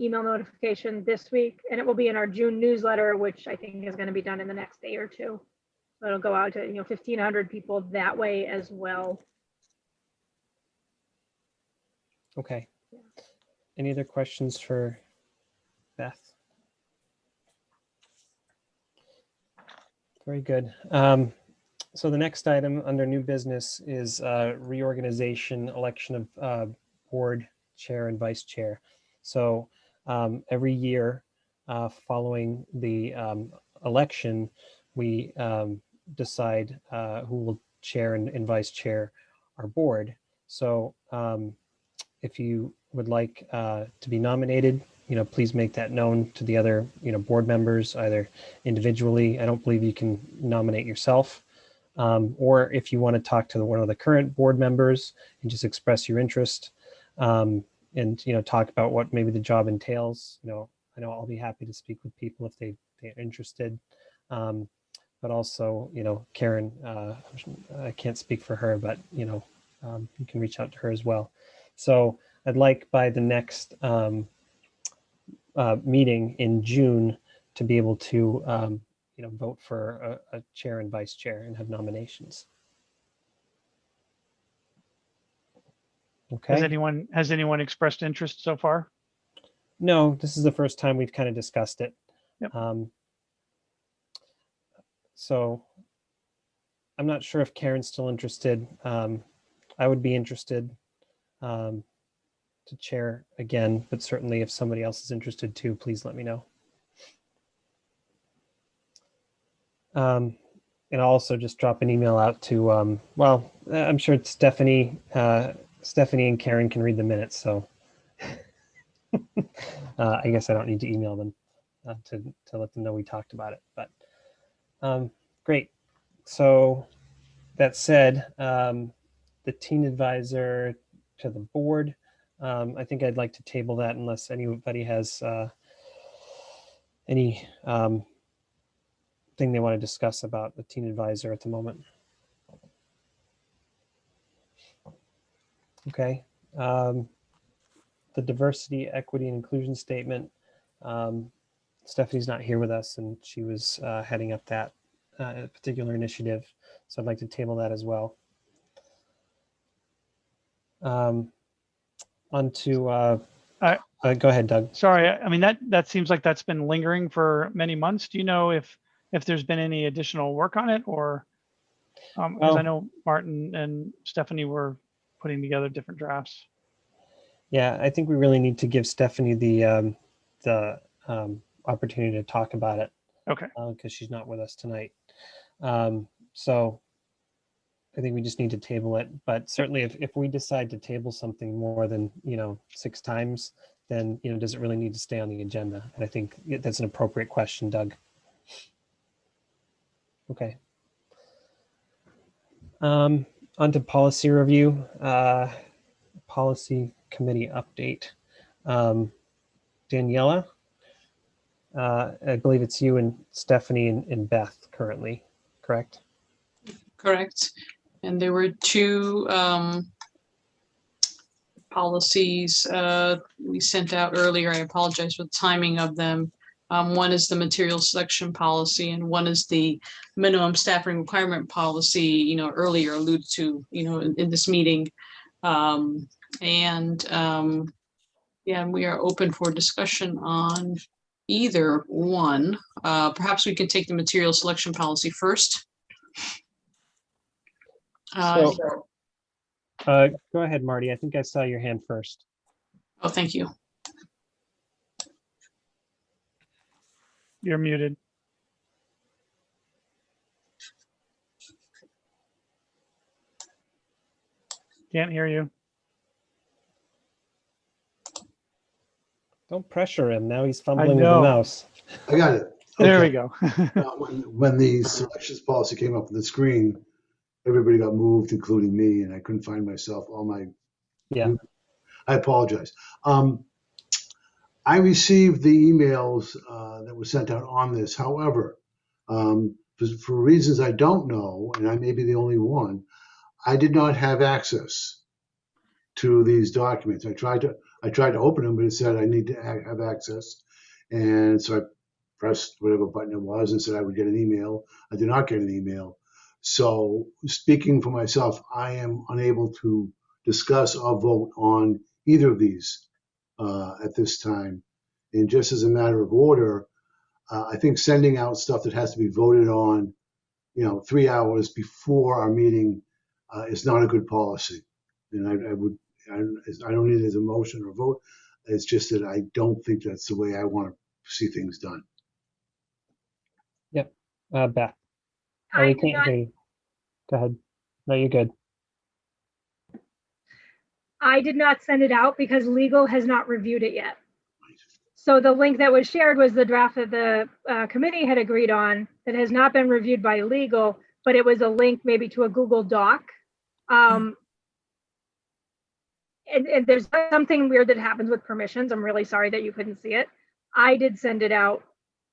email notification this week, and it will be in our June newsletter, which I think is going to be done in the next day or two. So it'll go out to 1,500 people that way as well. Okay. Any other questions for Beth? Very good. So the next item under new business is reorganization, election of board chair and vice chair. So every year following the election, we decide who will chair and vice chair our board. So if you would like to be nominated, please make that known to the other, board members, either individually. I don't believe you can nominate yourself. Or if you want to talk to one of the current board members and just express your interest and, talk about what maybe the job entails, I know I'll be happy to speak with people if they're interested. But also, Karen, I can't speak for her, but, you can reach out to her as well. So I'd like by the next meeting in June to be able to vote for a chair and vice chair and have nominations. Okay. Has anyone expressed interest so far? No, this is the first time we've kind of discussed it. Yep. So I'm not sure if Karen's still interested. I would be interested to chair again, but certainly if somebody else is interested too, please let me know. And I'll also just drop an email out to, I'm sure Stephanie and Karen can read the minutes, so I guess I don't need to email them to let them know we talked about it. But great. So that said, the teen advisor to the board, I think I'd like to table that unless anybody has any thing they want to discuss about the teen advisor at the moment. Okay. The diversity, equity, and inclusion statement. Stephanie's not here with us, and she was heading up that particular initiative. So I'd like to table that as well. On to, go ahead, Doug. Sorry, I mean, that seems like that's been lingering for many months. Do you know if there's been any additional work on it, or, because I know Martin and Stephanie were putting together different drafts. Yeah, I think we really need to give Stephanie the opportunity to talk about it. Okay. Because she's not with us tonight. So I think we just need to table it. But certainly, if we decide to table something more than 6 times, then does it really need to stay on the agenda? And I think that's an appropriate question, Doug. Okay. On to policy review. Policy committee update. Daniela, I believe it's you and Stephanie and Beth currently, correct? Correct. And there were 2 policies we sent out earlier. I apologize for the timing of them. One is the material selection policy, and one is the minimum staffing requirement policy, earlier alluded to, in this meeting. Yeah, we are open for discussion on either one. Perhaps we can take the material selection policy first. Go ahead, Marty. I think I saw your hand first. Oh, thank you. You're muted. Can't hear you. Don't pressure him. Now he's fumbling with the know. mouse. I got it. There we Okay. go. When the selections policy came up on the screen, everybody got moved, including me, and I couldn't find myself. Yeah. I apologize. I received the emails that were sent out on this. However, for reasons I don't know, and I may be the only one, I did not have access to these documents. I tried to open them, but it said I need to have access, and so I pressed whatever button it was and said I would get an email. I did not get an email. So speaking for myself, I am unable to discuss or vote on either of these at this time. And just as a matter of order, I think sending out stuff that has to be voted on, 3 hours before our meeting is not a good policy. And I don't need it as a motion or vote. It's just that I don't think that's the way I want to see things done. Yep. Beth. Oh, I we did can't not, hear you. Go ahead. No, you're good. I did not send it out because legal has not reviewed it yet. So the link that was shared was the draft that the committee had agreed on that has not been reviewed by legal, but it was a link maybe to a Google Doc. And there's something weird that happens with permissions. I'm really sorry that you couldn't see it. I did send it out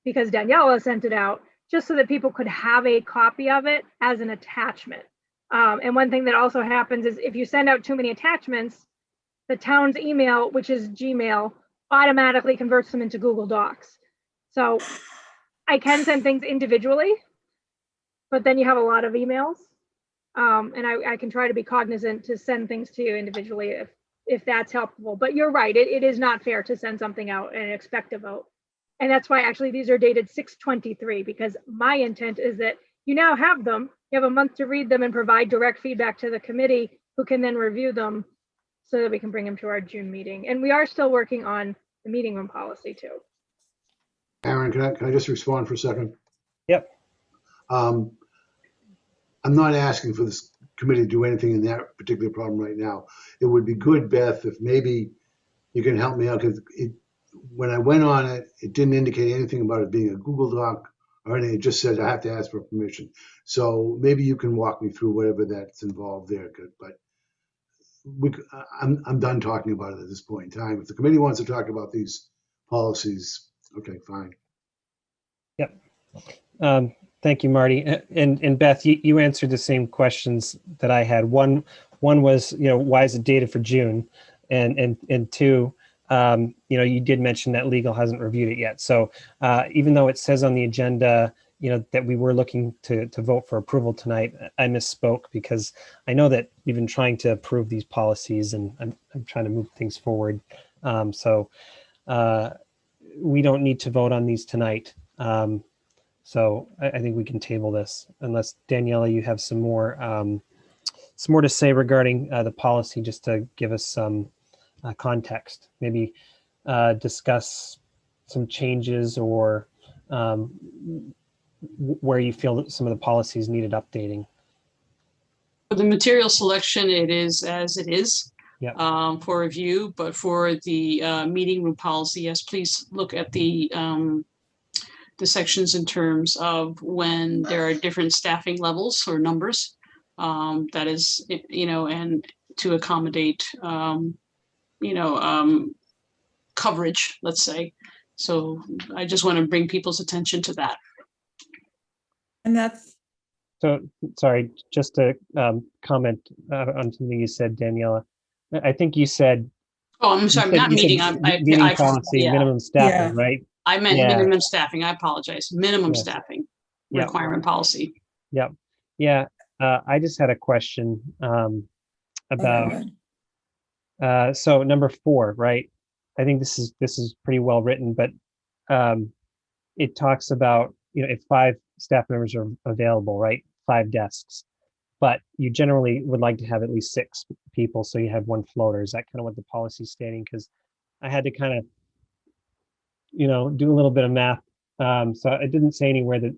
because Daniela sent it out just so that people could have a copy of it as an attachment. And one thing that also happens is if you send out too many attachments, the town's email, which is Gmail, automatically converts them into Google Docs. So I can send things individually, but then you have a lot of emails. And I can try to be cognizant to send things to you individually if that's helpful. But you're right, it is not fair to send something out and expect a vote. And that's why actually these are dated 6/23, because my intent is that you now have them. You have a month to read them and provide direct feedback to the committee, who can then review them so that we can bring them to our June meeting. And we are still working on the meeting room policy too. Aaron, can I just respond for a second? Yep. I'm not asking for this committee to do anything in that particular problem right now. It would be good, Beth, if maybe you can help me out, because when I went on it, it didn't indicate anything about it being a Google Doc or anything. It just said I have to ask for permission. So maybe you can walk me through whatever that's involved there. But I'm done talking about it at this point in time. If the committee wants to talk about these policies, okay, fine. Yep. Thank you, Marty. And Beth, you answered the same questions that I had. One was, why is it dated for June? And two, you did mention that legal hasn't reviewed it yet. So even though it says on the agenda, that we were looking to vote for approval tonight, I misspoke because I know that we've been trying to approve these policies and I'm trying to move things forward. So we don't need to vote on these tonight. So I think we can table this unless Daniela, you have some more to say regarding the policy, just to give us some context. Maybe discuss some changes or where you feel that some of the policies needed updating. For the material selection, it is as it is. Yep. For review, but for the meeting room policy, yes, please look at the sections in terms of when there are different staffing levels or numbers. That is, and to accommodate, coverage, let's say. So I just want to bring people's attention to that. And that's, So, sorry, just to comment on something you said, Daniela. I think you said. Oh, I'm sorry, not meeting. Meeting policy, yeah. minimum staffing, Yeah. right? I meant Yeah. minimum staffing. I apologize. Minimum Yes. staffing Yep. requirement policy. Yep. Yeah. I just had a question about. So number 4, right? I think this is pretty well written, but it talks about if 5 staff members are available, right? 5 desks, but you generally would like to have at least 6 people, so you have 1 floater. Is that kind of what the policy is stating? Because I had to kind of do a little bit of math. So it didn't say anywhere that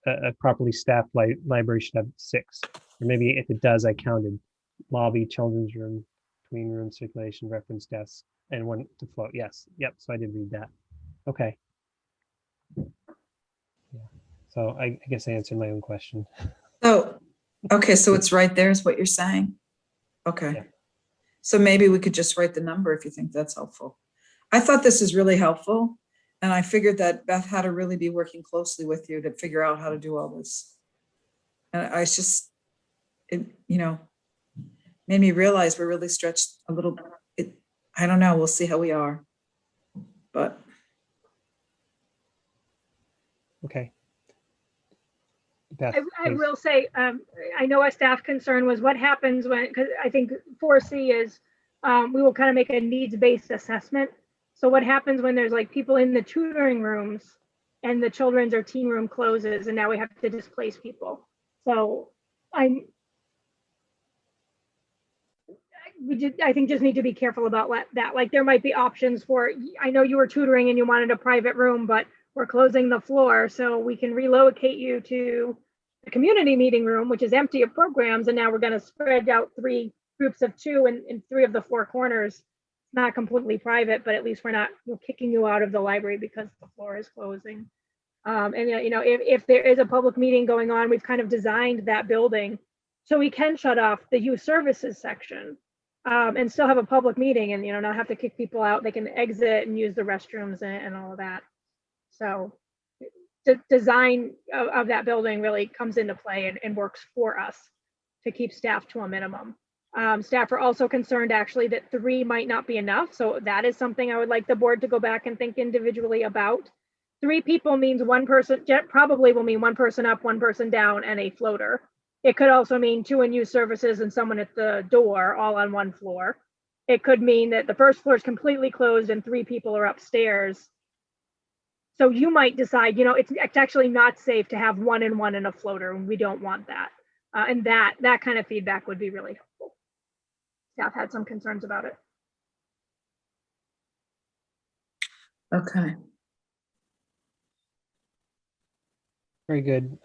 a properly staffed library should have 6, or maybe if it does, I counted lobby, children's room, between room, circulation, reference desk, and 1 to float. Yes, yep. So I did read that. Okay. Yeah. So I guess I answered my own question. so, okay, so it's right there is what you're saying? Okay. Yeah. So maybe we could just write the number if you think that's helpful. I thought this is really helpful. And I figured that Beth had to really be working closely with you to figure out how to do all this. And it made me realize we're really stretched a little bit. I don't know, we'll see how we are. But Okay. Beth, I please. will say, I know a staff concern was what happens when, because I think 4C is, we will kind of make a needs-based assessment. So what happens when there's like people in the tutoring rooms and the children's or teen room closes and now we have to displace people. So I think just need to be careful about that. Like there might be options for, I know you were tutoring and you wanted a private room, but we're closing the floor so we can relocate you to the community meeting room, which is empty of programs. And now we're going to spread out 3 groups of 2 in 3 of the 4 corners. Not completely private, but at least we're kicking you out of the library because the floor is closing. And if there is a public meeting going on, we've kind of designed that building so we can shut off the youth services section and still have a public meeting and not have to kick people out. They can exit and use the restrooms and all of that. So the design of that building really comes into play and works for us to keep staff to a minimum. Staff are also concerned actually that 3 might not be enough. So that is something I would like the board to go back and think individually about. 3 people means 1 person, probably will mean 1 person up, 1 person down, and a floater. It could also mean 2 in youth services and someone at the door, all on 1 floor. It could mean that the first floor is completely closed and 3 people are upstairs. So you might decide, it's actually not safe to have 1 and 1 in a floater, and we don't want that. And that kind of feedback would be really helpful. Staff had some concerns about it. okay. Very good.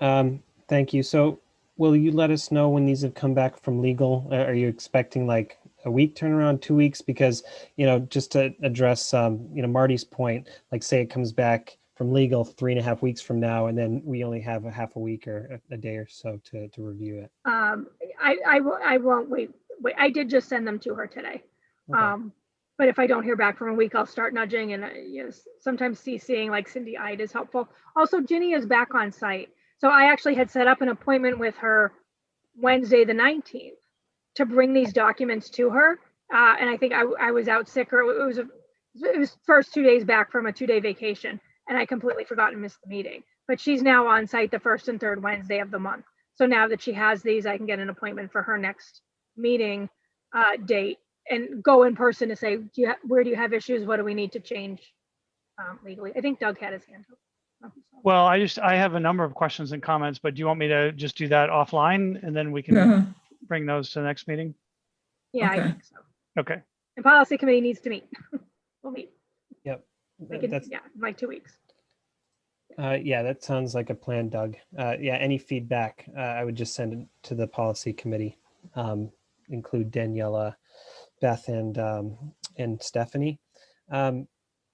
Thank you. So will you let us know when these have come back from legal? Are you expecting like a week turnaround, 2 weeks? Because, just to address, Marty's point, like say it comes back from legal 3.5 weeks from now, and then we only have a half a week or a day or so to review it. I won't wait. I did just send them to her today. Okay. But if I don't hear back from a week, I'll start nudging and sometimes CCing like Cindy Ide is helpful. Also, Ginny is back on site. So I actually had set up an appointment with her Wednesday, the 19th, to bring these documents to her. And I think I was out sick, or it was first 2 days back from a 2-day vacation, and I completely forgot and missed the meeting. But she's now on site the first and third Wednesday of the month. So now that she has these, I can get an appointment for her next meeting date and go in person to say, where do you have issues? What do we need to change legally? I think Doug had his hand up. Well, I have a number of questions and comments, but do you want me to just do that offline and then we can Uh-huh. bring those to the next meeting? Yeah, I Okay. think so. Okay. The policy committee needs to meet. We'll meet. Yep. We can, That's, yeah, in like 2 weeks. yeah, that sounds like a plan, Doug. Yeah, any feedback, I would just send it to the policy committee. Include Daniela, Beth, and Stephanie.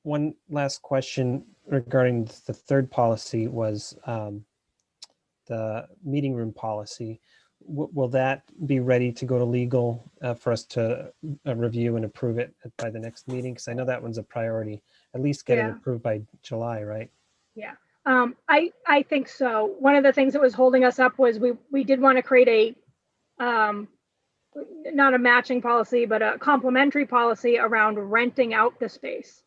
One last question regarding the third policy was the meeting room policy. Will that be ready to go to legal for us to review and approve it by the next meeting? Because I know that one's a priority. At least get it Yeah. approved by July, right? Yeah, I think so. One of the things that was holding us up was we did want to create not a matching policy, but a complementary policy around renting out the space,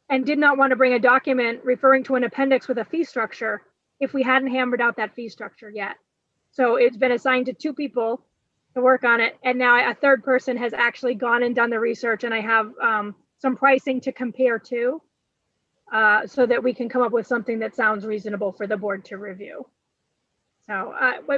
and did not want to bring a document referring to an appendix with a fee structure if we hadn't hammered out that fee structure yet. So it's been assigned to 2 people to work on it, and now a third person has actually gone and done the research, and I have some pricing to compare to. So that we can come up with something that sounds reasonable for the board to review. So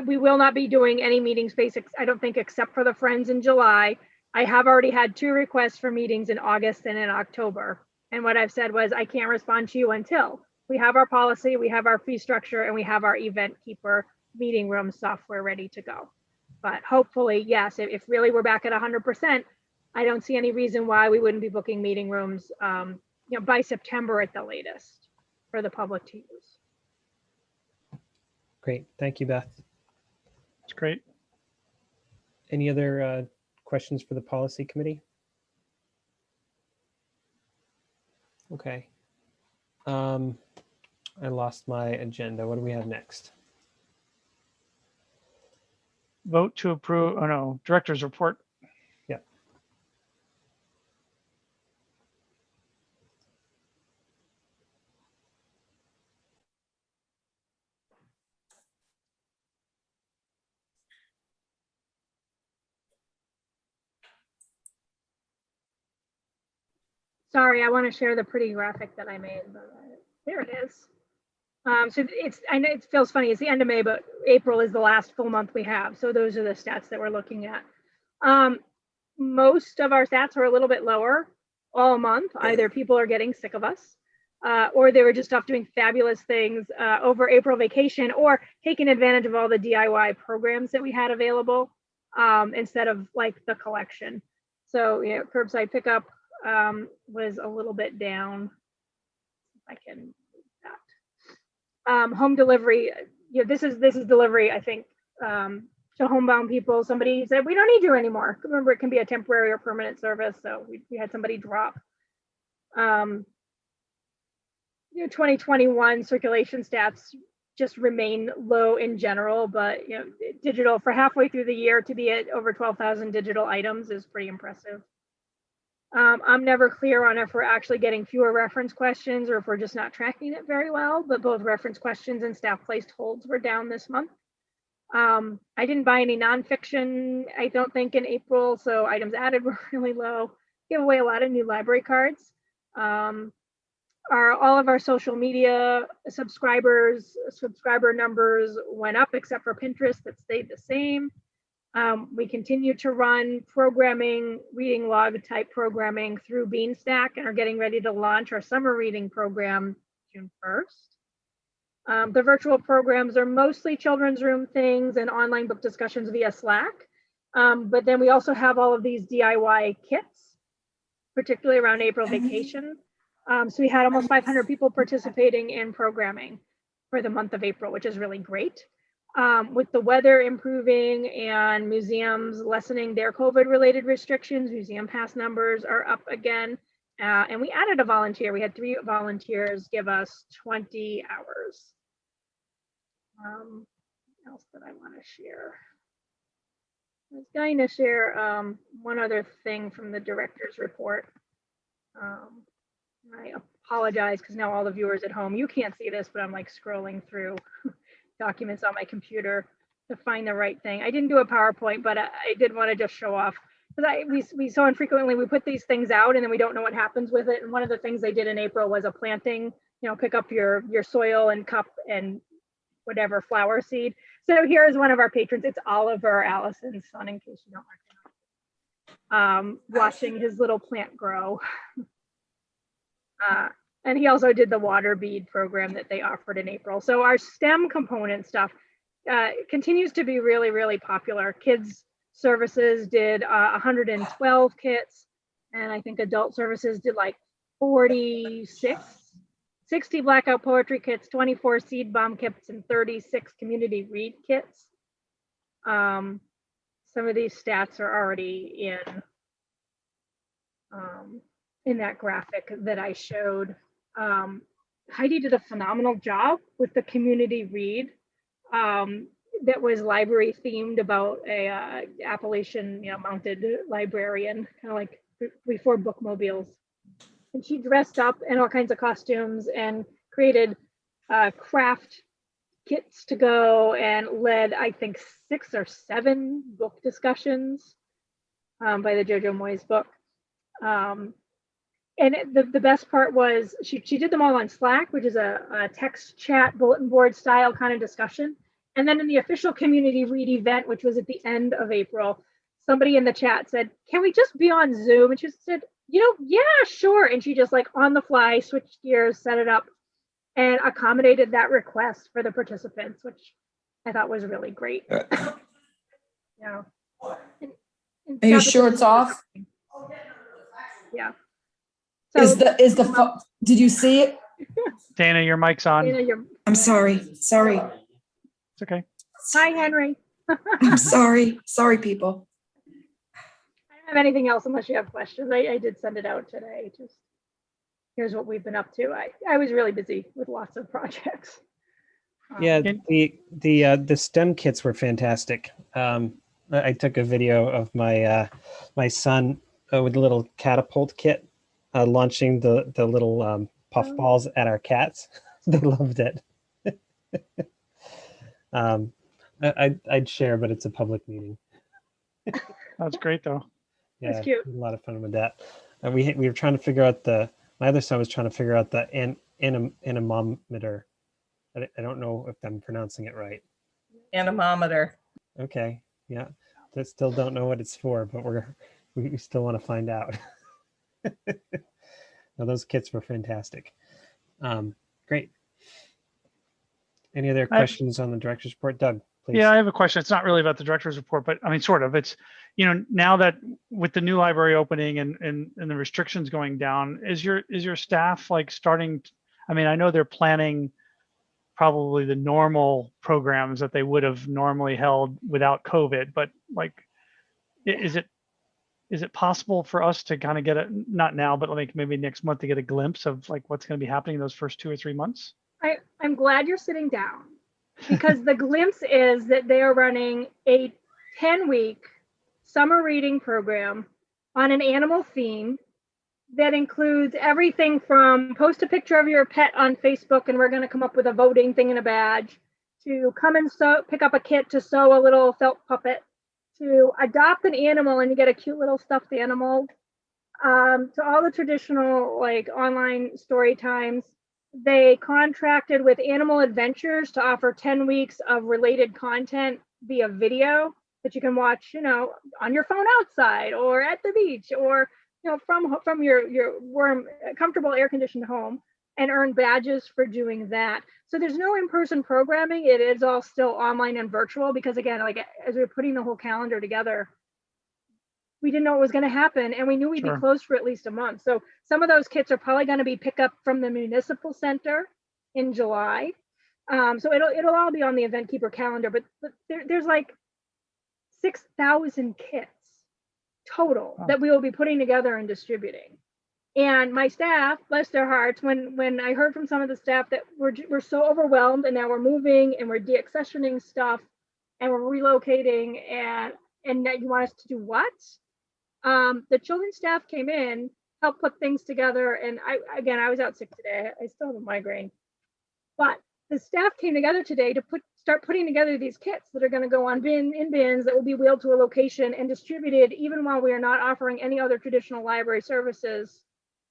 we will not be doing any meeting space, I don't think, except for the Friends in July. I have already had 2 requests for meetings in August and in October. And what I've said was, I can't respond to you until we have our policy, we have our fee structure, and we have our event keeper meeting room software ready to go. But hopefully, yes, if really we're back at 100%, I don't see any reason why we wouldn't be booking meeting rooms by September at the latest for the public to use. Great. Thank you, Beth. That's great. Any other questions for the policy committee? Okay. I lost my agenda. What do we have next? Vote to approve, oh no, director's report. Yeah. Sorry, I want to share the pretty graphic that I made. But there it is. So I know it feels funny. It's the end of May, but April is the last full month we have. So those are the stats that we're looking at. Most of our stats are a little bit lower all month. Either people are getting sick of us, or they were just off doing fabulous things over April vacation, or taking advantage of all the DIY programs that we had available instead of like the collection. So, curbside pickup was a little bit down. If I can move that. Home delivery, this is delivery, I think, to homebound people. Somebody said, we don't need you anymore. Remember, it can be a temporary or permanent service. So we had somebody drop. 2021 circulation stats just remain low in general, but digital for halfway through the year to be at over 12,000 digital items is pretty impressive. I'm never clear on if we're actually getting fewer reference questions or if we're just not tracking it very well, but both reference questions and staff placed holds were down this month. I didn't buy any nonfiction, I don't think, in April, so items added were really low. Give away a lot of new library cards. All of our social media subscriber numbers went up, except for Pinterest, that stayed the same. We continue to run programming, reading log type programming through Beanstack, and are getting ready to launch our summer reading program June 1st. The virtual programs are mostly children's room things and online book discussions via Slack. But then we also have all of these DIY kits, particularly around April vacation. So we had almost 500 people participating in programming for the month of April, which is really great. With the weather improving and museums lessening their COVID-related restrictions, museum pass numbers are up again. And we added a volunteer. We had 3 volunteers give us 20 hours. What else that I want to share? I was going to share one other thing from the director's report. I apologize because now all the viewers at home, you can't see this, but I'm like scrolling through documents on my computer to find the right thing. I didn't do a PowerPoint, but I did want to just show off because we so infrequently we put these things out and then we don't know what happens with it. And one of the things they did in April was a planting, pick up your soil and cup and whatever flower seed. So here's one of our patrons. It's Oliver, Allison's son, in case you don't recognize. Watching his little plant grow. And he also did the water bead program that they offered in April. So our STEM component stuff continues to be really, really popular. Kids services did 112 kits, and I think adult services did like 46, 60 blackout poetry kits, 24 seed bomb kits, and 36 community read kits. Some of these stats are already in that graphic that I showed. Heidi did a phenomenal job with the community read that was library themed about a Appalachian mounted librarian, kind of like before bookmobiles. And she dressed up in all kinds of costumes and created craft kits to go and led, I think, 6 or 7 book discussions by the Jojo Moyes book. And the best part was she did them all on Slack, which is a text chat bulletin board style kind of discussion. And then in the official community read event, which was at the end of April, somebody in the chat said, "Can we just be on Zoom?" And she said, "Yeah, sure." And she just like on the fly switched gears, set it up, and accommodated that request for the participants, which I thought was really great. Yeah. And Are your shorts off? Yeah. So did you see it? Dana, your mic's on. Dana, I'm sorry. It's okay. Hi, Henry. I'm sorry. Sorry, people. I don't have anything else unless you have questions. I did send it out today. Just here's what we've been up to. I was really busy with lots of projects. Yeah, the STEM kits were fantastic. I took a video of my my son with a little catapult kit launching the little puff balls at our cats. They loved it. I'd share, but it's a public meeting. That's great though. Yeah, That's cute. a lot of fun with that. We were trying to figure out my other son was trying to figure out the anemometer. I don't know if I'm pronouncing it right. Anemometer. Okay, yeah, I still don't know what it's for, but we still want to find out. No, those kits were fantastic. Great. Any other questions on the director's report? Doug, please. Yeah, I have a question. It's not really about the director's report, but I mean, sort of. It's, now that with the new library opening and the restrictions going down, is your staff like starting? I mean, I know they're planning probably the normal programs that they would have normally held without COVID, but like, is it possible for us to kind of get not now, but like maybe next month to get a glimpse of like what's going to be happening in those first 2 or 3 months? I'm glad you're sitting down because the glimpse is that they are running a 10-week summer reading program on an animal theme that includes everything from post a picture of your pet on Facebook and we're going to come up with a voting thing and a badge, to come and pick up a kit to sew a little felt puppet, to adopt an animal and you get a cute little stuffed animal, to all the traditional like online story times. They contracted with Animal Adventures to offer 10 weeks of related content via video that you can watch, on your phone outside or at the beach or, from your warm, comfortable air-conditioned home, and earn badges for doing that. So there's no in-person programming. It is all still online and virtual because, again, like as we were putting the whole calendar together, we didn't know what was going to happen, and we knew we'd be closed for at least a month. So some of those kits are probably going to be picked up from the municipal center in July. So it'll all be on the Event Keeper calendar, but there's like 6,000 kits total that we will be putting together and distributing. And my staff, bless their hearts, when I heard from some of the staff that we're so overwhelmed and now we're moving and we're deaccessioning stuff and we're relocating and that you want us to do what? The children's staff came in, helped put things together, and I was out sick today. I still have a migraine, but the staff came together today to start putting together these kits that are going to go on bins that will be wheeled to a location and distributed, even while we are not offering any other traditional library services.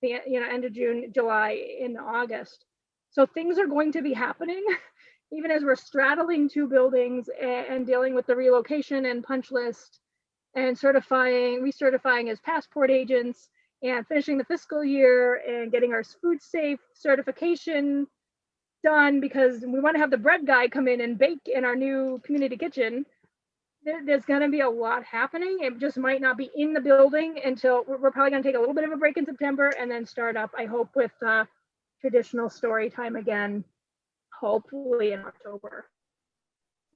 The end of June, July, in August. So things are going to be happening, even as we're straddling two buildings and dealing with the relocation and punch list and recertifying as passport agents and finishing the fiscal year and getting our food safe certification done, because we want to have the bread guy come in and bake in our new community kitchen. There's going to be a lot happening. It just might not be in the building until we're probably going to take a little bit of a break in September and then start up, I hope, with traditional story time again, hopefully in October.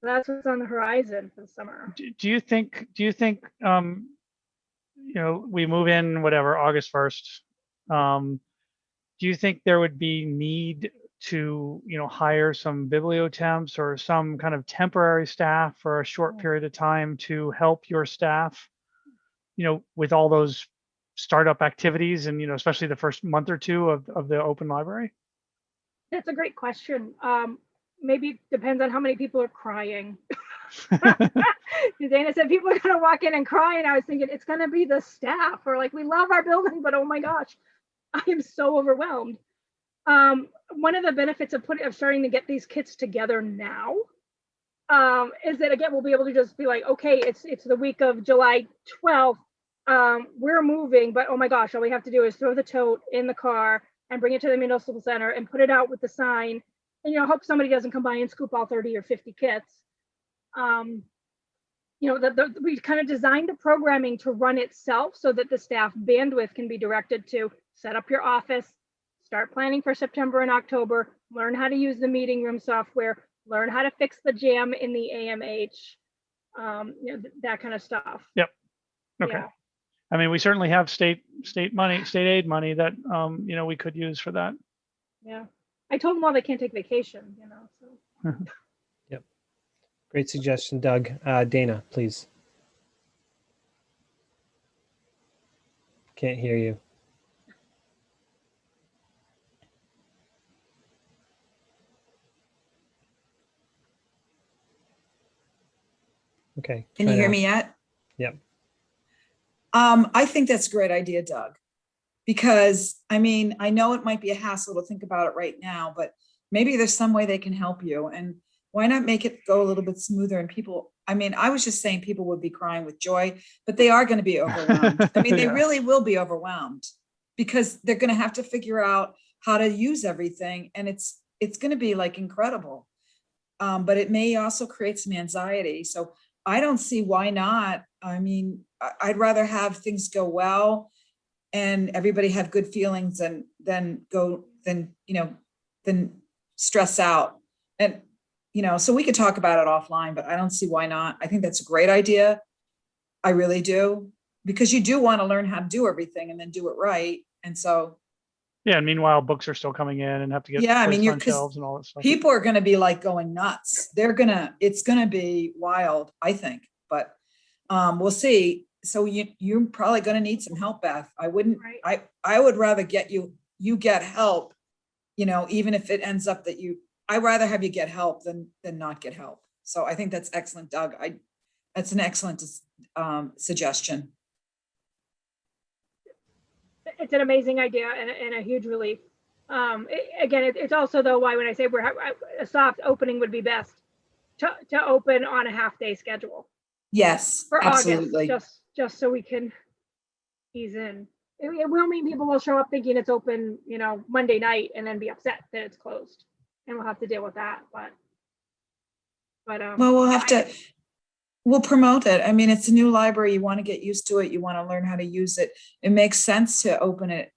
That's what's on the horizon for the summer. Do you think we move in whatever August 1st? Do you think there would be need to hire some bibliotemps or some kind of temporary staff for a short period of time to help your staff with all those startup activities and especially the first month or two of the open library? That's a great question. Maybe it depends on how many people are crying. Dana said people are going to walk in and cry, and I was thinking it's going to be the staff, or like, we love our building, but oh my gosh, I am so overwhelmed. One of the benefits of starting to get these kits together now is that, again, we'll be able to just be like, okay, it's the week of July 12th. We're moving, but oh my gosh, all we have to do is throw the tote in the car and bring it to the municipal center and put it out with the sign, and hope somebody doesn't come by and scoop all 30 or 50 kits. We kind of designed the programming to run itself so that the staff bandwidth can be directed to set up your office, start planning for September and October, learn how to use the meeting room software, learn how to fix the jam in the AMH, that kind of stuff. Yep. Okay. Yeah. I mean, we certainly have state aid money that we could use for that. Yeah. I told them all they can't take vacation, so. Yep. Great suggestion, Doug. Dana, please. Can't hear you. Okay. Can you hear me yet? Yep. I think that's a great idea, Doug, because I know it might be a hassle to think about it right now, but maybe there's some way they can help you, and why not make it go a little bit smoother? And people, I was just saying people would be crying with joy, but they are going to be overwhelmed. They really will be overwhelmed because they're going to have to figure out how to use everything. And it's going to be like incredible. But it may also create some anxiety. So I don't see why not. I'd rather have things go well and everybody have good feelings than stress out. And, so we could talk about it offline, but I don't see why not. I think that's a great idea. I really do, because you do want to learn how to do everything and then do it right. And so. Yeah. And meanwhile, books are still coming in and have to get on shelves and all that stuff. People are going to be like going nuts. It's going to be wild, I think, but we'll see. So you're probably going to need some help, Beth. I wouldn't, right. I would rather you get help, even if it ends up that I'd rather have you get help than not get help. So I think that's excellent, Doug. That's an excellent suggestion. It's an amazing idea and a huge relief. It's also, though, why when I say a soft opening would be best to open on a half-day schedule. Yes, for absolutely. August, just so we can ease in. It will mean people will show up thinking it's open, Monday night, and then be upset that it's closed, and we'll have to deal with that. But well, we'll promote it. It's a new library. You want to get used to it. You want to learn how to use it. It makes sense to open it.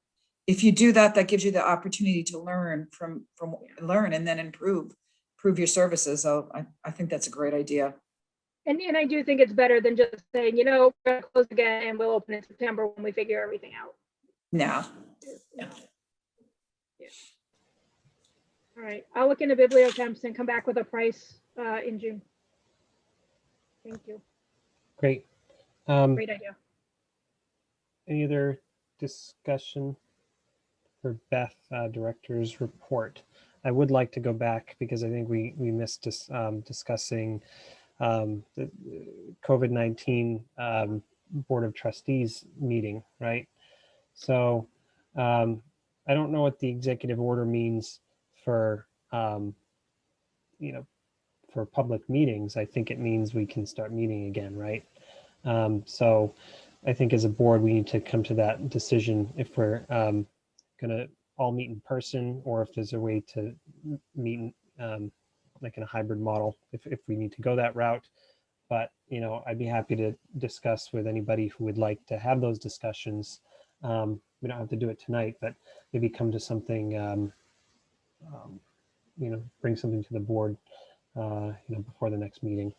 If you do that, that gives you the opportunity to learn learn and then improve your services. So I think that's a great idea. And I do think it's better than just saying, we're going to close again and we'll open in September when we figure everything out. No. All right, I'll look into bibliotemps and come back with a price in June. Thank you. Great. Great idea. Any other discussion for Beth, director's report? I would like to go back because I think we missed discussing the COVID-19 Board of Trustees meeting, right? So I don't know what the executive order means for, for public meetings. I think it means we can start meeting again, right? So I think as a board, we need to come to that decision if we're going to all meet in person or if there's a way to meet like in a hybrid model if we need to go that route. But, I'd be happy to discuss with anybody who would like to have those discussions. We don't have to do it tonight, but maybe come to something, bring something to the board, before the next meeting.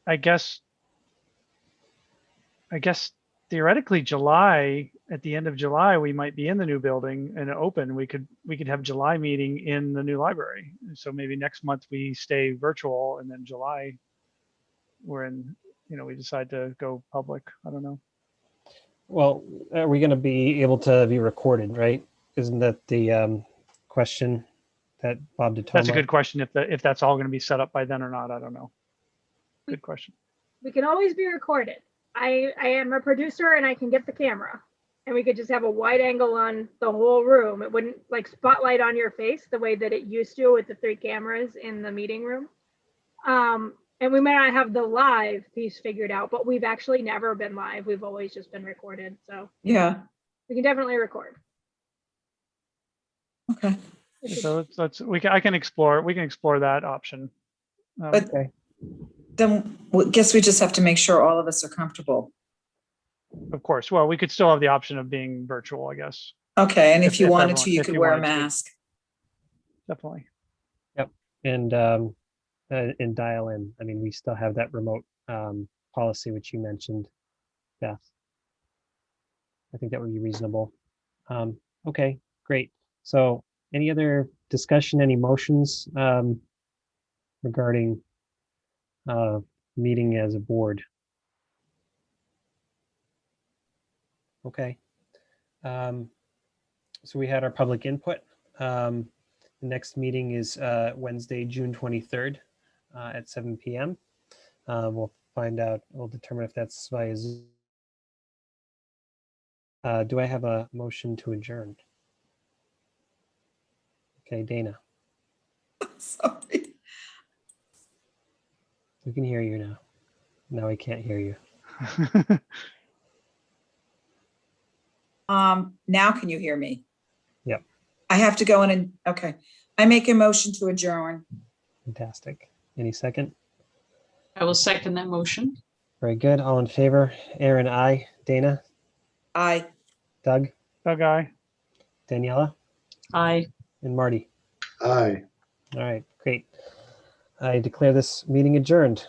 I guess theoretically July, at the end of July, we might be in the new building and open. We could have July meeting in the new library. So maybe next month we stay virtual and then July we're in, we decide to go public. I don't know. Well, are we going to be able to be recorded, right? Isn't that the question that Bob DeToma? That's a good question. If that's all going to be set up by then or not, I don't know. Good question. We can always be recorded. I am a producer and I can get the camera and we could just have a wide angle on the whole room. It wouldn't like spotlight on your face the way that it used to with the 3 cameras in the meeting room. And we may not have the live piece figured out, but we've actually never been live. We've always just been recorded. So Yeah. we can definitely record. Okay. So I can explore that option. But Okay. then I guess we just have to make sure all of us are comfortable. Of course. Well, we could still have the option of being virtual, I guess. Okay. And if If you wanted everyone- to, you if could you wear a wanted to. mask. Definitely. And dial in. I mean, we still have that remote policy, which you mentioned, Beth. I think that would be reasonable. Okay, great. So any other discussion, any motions regarding meeting as a board? Okay. So we had our public input. The next meeting is Wednesday, June 23rd at 7 p.m. We'll find out, we'll determine if that's via Zoom. Do I have a motion to adjourn? Okay, Dana, Sorry. we can hear you now. Now I can't hear you. Now can you hear me? Yep. I have to go in and, okay. I make a motion to adjourn. Fantastic. Any second? I will second that motion. Very good. All in favor? Aaron, aye. Dana, Aye. Doug, Doug, aye. Daniela, Aye. and Marty. Aye. All right, great. I declare this meeting adjourned.